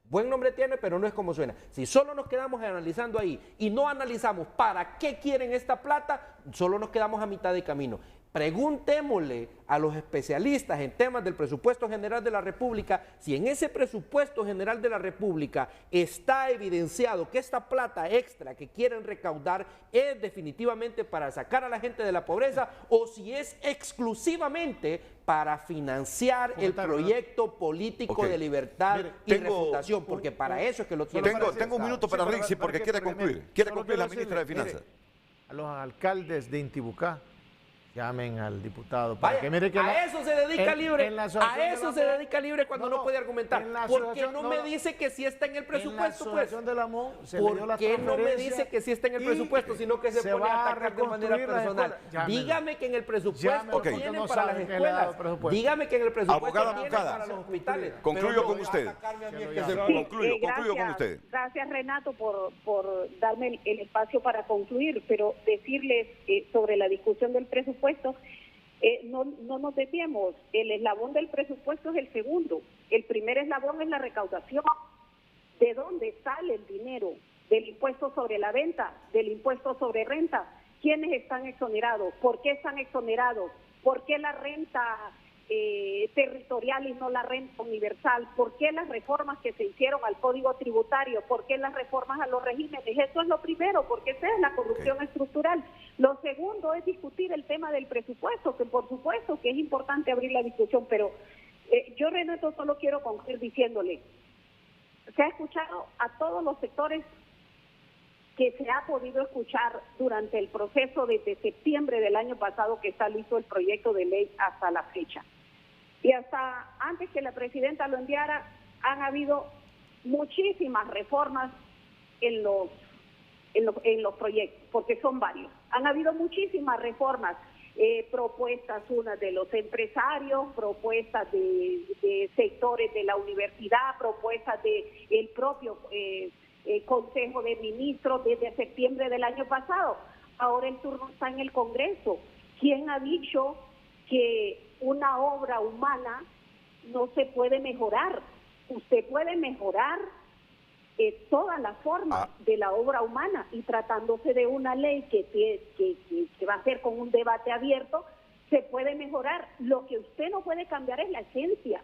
Buen nombre tiene, pero no es como suena. Si solo nos quedamos analizando ahí y no analizamos para qué quieren esta plata, solo nos quedamos a mitad de camino. Preguntémosle a los especialistas en temas del presupuesto general de la República si en ese presupuesto general de la República está evidenciado que esta plata extra que quieren recaudar es definitivamente para sacar a la gente de la pobreza o si es exclusivamente para financiar el proyecto político de libertad y refundación, porque para eso es que lo tienen. Tengo un minuto para Rixi porque quiere concluir. Quiere concluir la ministra de Finanzas. A los alcaldes de Intibucá, llamen al diputado para que mire que a eso se dedica Libre, a eso se dedica Libre cuando no puede argumentar. ¿Por qué no me dice que sí está en el presupuesto? ¿Por qué no me dice que sí está en el presupuesto, sino que se pone a atacar de manera personal? Dígame que en el presupuesto tienen para las escuelas, dígame que en el presupuesto tienen para los hospitales. Concluyo con usted. Concluyo con usted. Gracias, Renato, por darme el espacio para concluir, pero decirles sobre la discusión del presupuesto, no nos desviemos. El eslabón del presupuesto es el segundo. El primer eslabón es la recaudación. ¿De dónde sale el dinero? Del impuesto sobre la venta, del impuesto sobre renta. ¿Quiénes están exonerados? ¿Por qué están exonerados? ¿Por qué la renta territorial y no la renta universal? ¿Por qué las reformas que se hicieron al Código Tributario? ¿Por qué las reformas a los regímenes? Eso es lo primero, porque esa es la corrupción estructural. Lo segundo es discutir el tema del presupuesto, que por supuesto que es importante abrir la discusión, pero yo, Renato, solo quiero concluir diciéndole, se ha escuchado a todos los sectores que se ha podido escuchar durante el proceso desde septiembre del año pasado que está listo el proyecto de ley hasta la fecha. Y hasta antes que la presidenta lo enviara, han habido muchísimas reformas en los proyectos, porque son varios. Han habido muchísimas reformas, propuestas, unas de los empresarios, propuestas de sectores de la universidad, propuestas del propio Consejo de Ministros desde septiembre del año pasado. Ahora el turno está en el Congreso. ¿Quién ha dicho que una obra humana no se puede mejorar? Usted puede mejorar todas las formas de la obra humana, y tratándose de una ley que va a ser con un debate abierto, se puede mejorar. Lo que usted no puede cambiar es la esencia.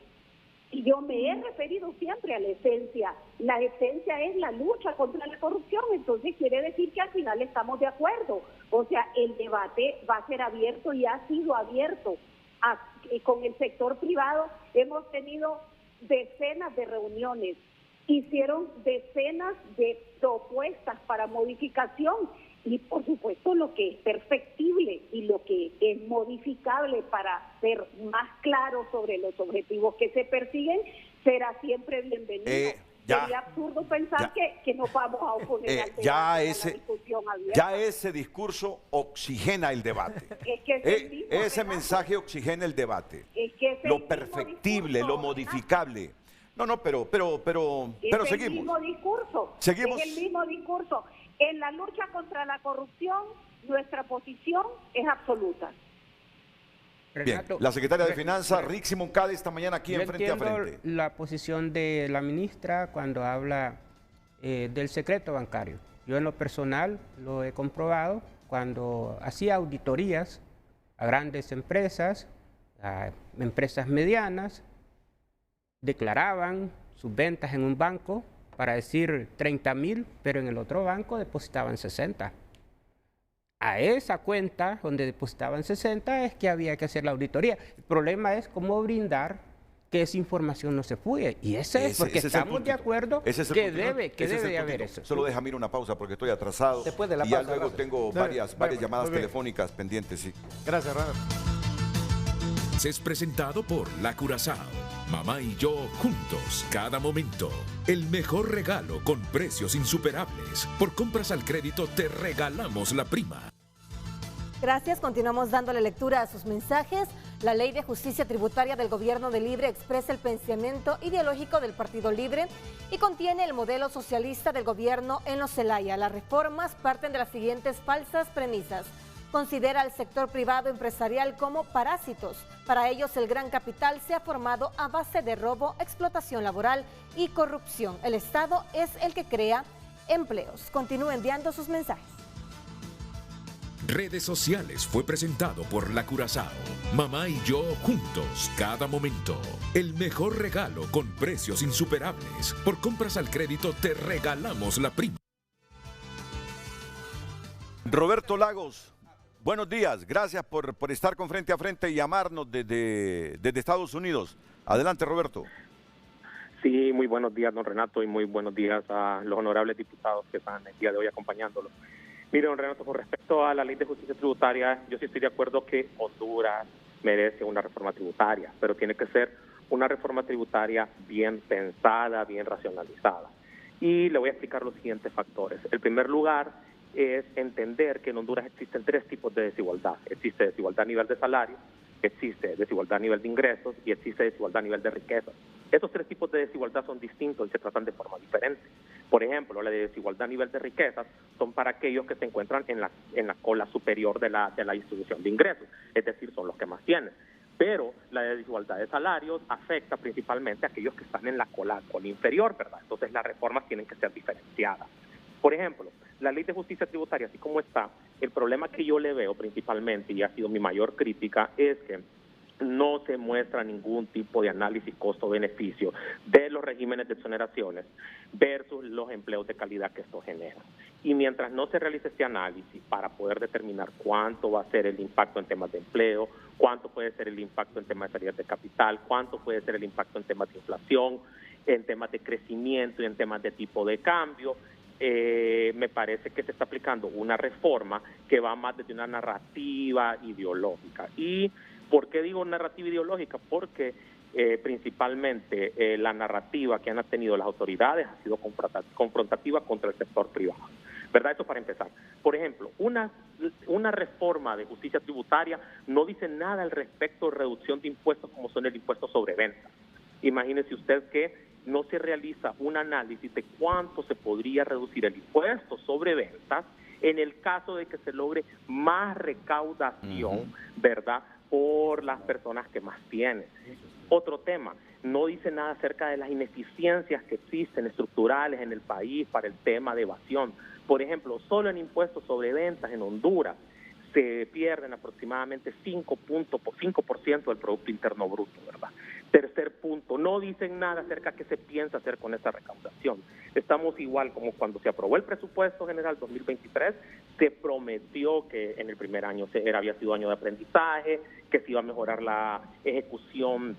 Y yo me he referido siempre a la esencia. La esencia es la lucha contra la corrupción, entonces quiere decir que al final estamos de acuerdo. O sea, el debate va a ser abierto y ha sido abierto. Con el sector privado hemos tenido decenas de reuniones, hicieron decenas de propuestas para modificación, y por supuesto lo que es perfectible y lo que es modificable para ser más claro sobre los objetivos que se persiguen será siempre bienvenido. Sería absurdo pensar que nos vamos a oponer al debate, a la discusión abierta. Ya ese discurso oxigena el debate. Es que ese mensaje oxigena el debate. Es que lo perfectible, lo modificable. Pero es seguimos. El mismo discurso. Seguimos. Es el mismo discurso. En la lucha contra la corrupción, nuestra posición es absoluta. Bien, la secretaria de Finanzas, Rixi Moncada, esta mañana aquí en Frente a Frente. La posición de la ministra cuando habla del secreto bancario. Yo en lo personal lo he comprobado cuando hacía auditorías a grandes empresas, a empresas medianas, declaraban sus ventas en un banco para decir 30,000, pero en el otro banco depositaban 60. A esa cuenta donde depositaban 60 es que había que hacer la auditoría. El problema es cómo brindar que esa información no se fugue. Y ese es porque estamos de acuerdo que debe haber eso. Solo déjame ir una pausa porque estoy atrasado. Después de la pausa, ya luego tengo varias llamadas telefónicas pendientes. Sí. Gracias, Ronald. Es presentado por La Curazao. Mamá y yo juntos, cada momento. El mejor regalo con precios insuperables. Por compras al crédito te regalamos la prima. Gracias, continuamos dándole lectura a sus mensajes. La Ley de Justicia Tributaria del Gobierno de Libre expresa el pensamiento ideológico del Partido Libre y contiene el modelo socialista del gobierno en los Zelaya. Las reformas parten de las siguientes falsas premisas. Considera al sector privado empresarial como parásitos. Para ellos, el gran capital se ha formado a base de robo, explotación laboral y corrupción. El Estado es el que crea empleos. Continúe enviando sus mensajes. Redes sociales fue presentado por La Curazao. Mamá y yo juntos, cada momento. El mejor regalo con precios insuperables. Por compras al crédito te regalamos la prima. Roberto Lagos, buenos días. Gracias por estar con Frente a Frente y llamarnos desde Estados Unidos. Adelante, Roberto. Sí, muy buenos días, don Renato, y muy buenos días a los honorables diputados que están el día de hoy acompañándolo. Mire, don Renato, con respecto a la Ley de Justicia Tributaria, yo sí estoy de acuerdo que Honduras merece una reforma tributaria, pero tiene que ser una reforma tributaria bien pensada, bien racionalizada. Y le voy a explicar los siguientes factores. El primer lugar es entender que en Honduras existen tres tipos de desigualdad. Existe desigualdad a nivel de salario, existe desigualdad a nivel de ingresos y existe desigualdad a nivel de riqueza. Estos tres tipos de desigualdad son distintos y se tratan de forma diferente. Por ejemplo, la de desigualdad a nivel de riquezas son para aquellos que se encuentran en la cola superior de la distribución de ingresos, es decir, son los que más tienen. Pero la de desigualdad de salarios afecta principalmente a aquellos que están en la cola inferior, ¿verdad? Entonces las reformas tienen que ser diferenciadas. Por ejemplo, la Ley de Justicia Tributaria, así como está, el problema que yo le veo principalmente, y ha sido mi mayor crítica, es que no se muestra ningún tipo de análisis costo-beneficio de los regímenes de exoneraciones versus los empleos de calidad que esto genera. Y mientras no se realice este análisis para poder determinar cuánto va a ser el impacto en temas de empleo, cuánto puede ser el impacto en temas de salida de capital, cuánto puede ser el impacto en temas de inflación, en temas de crecimiento y en temas de tipo de cambio, me parece que se está aplicando una reforma que va más desde una narrativa ideológica. ¿Y por qué digo narrativa ideológica? Porque principalmente la narrativa que han tenido las autoridades ha sido confrontativa contra el sector privado, ¿verdad? Esto para empezar. Por ejemplo, una reforma de justicia tributaria no dice nada al respecto de reducción de impuestos como son el impuesto sobre ventas. Imagínese usted que no se realiza un análisis de cuánto se podría reducir el impuesto sobre ventas en el caso de que se logre más recaudación, ¿verdad?, por las personas que más tienen. Otro tema, no dice nada acerca de las ineficiencias que existen estructurales en el país para el tema de evasión. Por ejemplo, solo en impuestos sobre ventas en Honduras se pierden aproximadamente 5% del Producto Interno Bruto, ¿verdad? Tercer punto, no dicen nada acerca de qué se piensa hacer con esa recaudación. Estamos igual como cuando se aprobó el presupuesto general 2023, se prometió que en el primer año había sido año de aprendizaje, que se iba a mejorar la ejecución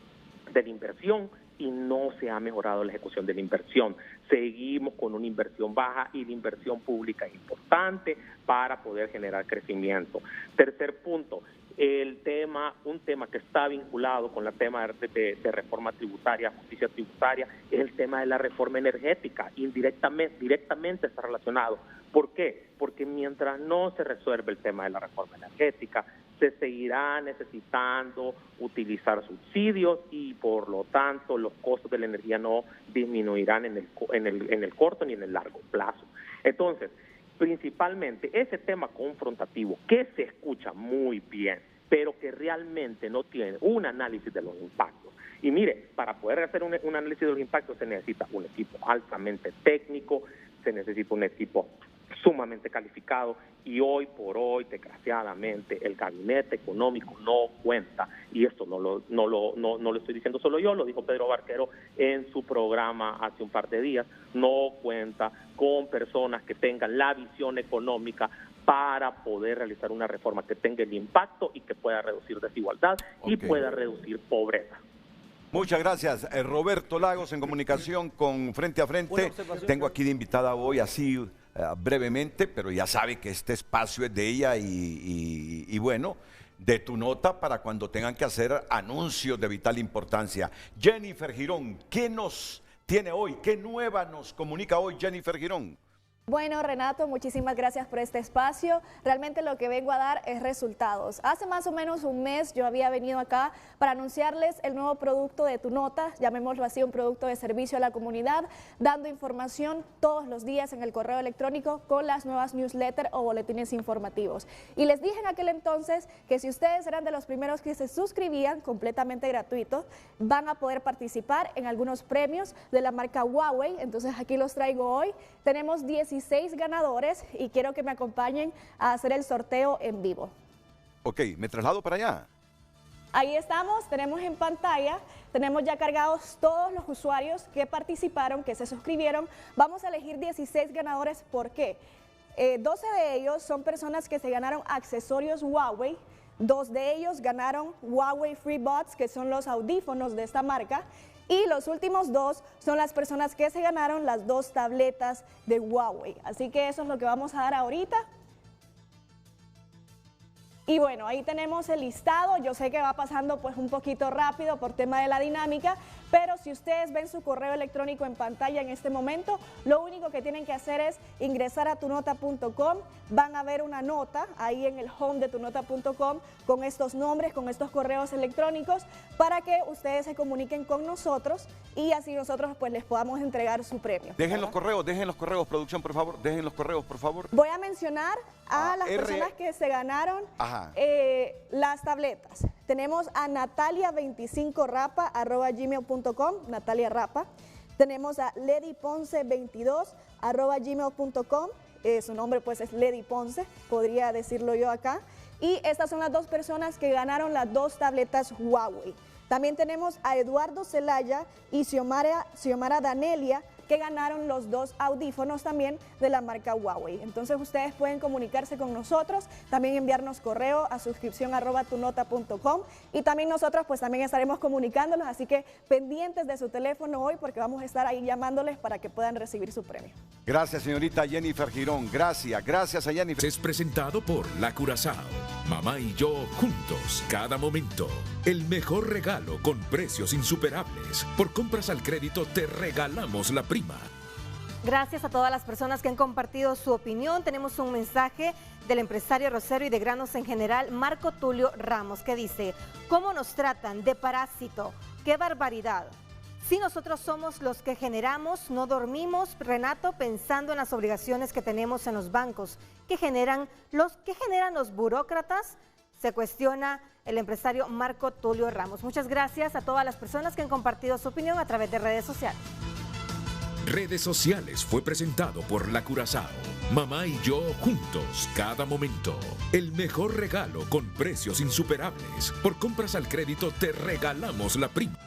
de la inversión, y no se ha mejorado la ejecución de la inversión. Seguimos con una inversión baja y la inversión pública es importante para poder generar crecimiento. Tercer punto, un tema que está vinculado con el tema de reforma tributaria, justicia tributaria, es el tema de la reforma energética. Directamente está relacionado. ¿Por qué? Porque mientras no se resuelve el tema de la reforma energética, se seguirá necesitando utilizar subsidios y por lo tanto los costos de la energía no disminuirán en el corto ni en el largo plazo. Entonces, principalmente ese tema confrontativo que se escucha muy bien, pero que realmente no tiene un análisis de los impactos. Y mire, para poder hacer un análisis de los impactos se necesita un equipo altamente técnico, se necesita un equipo sumamente calificado, y hoy por hoy, desgraciadamente, el gabinete económico no cuenta, y esto no lo estoy diciendo solo yo, lo dijo Pedro Barquero en su programa hace un par de días, no cuenta con personas que tengan la visión económica para poder realizar una reforma que tenga el impacto y que pueda reducir desigualdad y pueda reducir pobreza. Muchas gracias, Roberto Lagos, en comunicación con Frente a Frente. Tengo aquí de invitada hoy así brevemente, pero ya sabe que este espacio es de ella y bueno, de tu nota para cuando tengan que hacer anuncios de vital importancia. Jennifer Girón, ¿qué nos tiene hoy? ¿Qué nueva nos comunica hoy Jennifer Girón? Bueno, Renato, muchísimas gracias por este espacio. Realmente lo que vengo a dar es resultados. Hace más o menos un mes yo había venido acá para anunciarles el nuevo producto de Tu Nota, llamémoslo así, un producto de servicio a la comunidad, dando información todos los días en el correo electrónico con las nuevas newsletters o boletines informativos. Y les dije en aquel entonces que si ustedes eran de los primeros que se suscribían completamente gratuito, van a poder participar en algunos premios de la marca Huawei. Entonces aquí los traigo hoy. Tenemos 16 ganadores y quiero que me acompañen a hacer el sorteo en vivo. Ok, me traslado para allá. Ahí estamos, tenemos en pantalla, tenemos ya cargados todos los usuarios que participaron, que se suscribieron. Vamos a elegir 16 ganadores, ¿por qué? 12 de ellos son personas que se ganaron accesorios Huawei, 2 de ellos ganaron Huawei FreeBuds, que son los audífonos de esta marca, y los últimos 2 son las personas que se ganaron las 2 tabletas de Huawei. Así que eso es lo que vamos a dar ahorita. Y bueno, ahí tenemos el listado. Yo sé que va pasando pues un poquito rápido por tema de la dinámica, pero si ustedes ven su correo electrónico en pantalla en este momento, lo único que tienen que hacer es ingresar a tunota.com, van a ver una nota ahí en el home de tunota.com con estos nombres, con estos correos electrónicos, para que ustedes se comuniquen con nosotros y así nosotros pues les podamos entregar su premio. Dejen los correos, producción, por favor, dejen los correos, por favor. Voy a mencionar a las personas que se ganaron las tabletas. Tenemos a natalia25rapa@gmail.com, Natalia Rapa. Tenemos a ledyponce22@gmail.com. Su nombre pues es Ledy Ponce, podría decirlo yo acá. Y estas son las 2 personas que ganaron las 2 tabletas Huawei. También tenemos a Eduardo Zelaya y Xiomara Danelia, que ganaron los 2 audífonos también de la marca Huawei. Entonces ustedes pueden comunicarse con nosotros, también enviarnos correo a suscripción@tunota.com y también nosotros pues también estaremos comunicándolos, así que pendientes de su teléfono hoy porque vamos a estar ahí llamándoles para que puedan recibir su premio. Gracias, señorita Jennifer Girón. Gracias a Jennifer. Es presentado por La Curazao. Mamá y yo juntos, cada momento. El mejor regalo con precios insuperables. Por compras al crédito te regalamos la prima. Gracias a todas las personas que han compartido su opinión. Tenemos un mensaje del empresario arrocero y de granos en general, Marco Tulio Ramos, que dice: ¿cómo nos tratan de parásito? ¡Qué barbaridad! Si nosotros somos los que generamos, no dormimos, Renato, pensando en las obligaciones que tenemos en los bancos. ¿Qué generan los burócratas? Se cuestiona el empresario Marco Tulio Ramos. Muchas gracias a todas las personas que han compartido su opinión a través de redes sociales. Redes sociales fue presentado por La Curazao. Mamá y yo juntos, cada momento. El mejor regalo con precios insuperables. Por compras al crédito te regalamos la prima.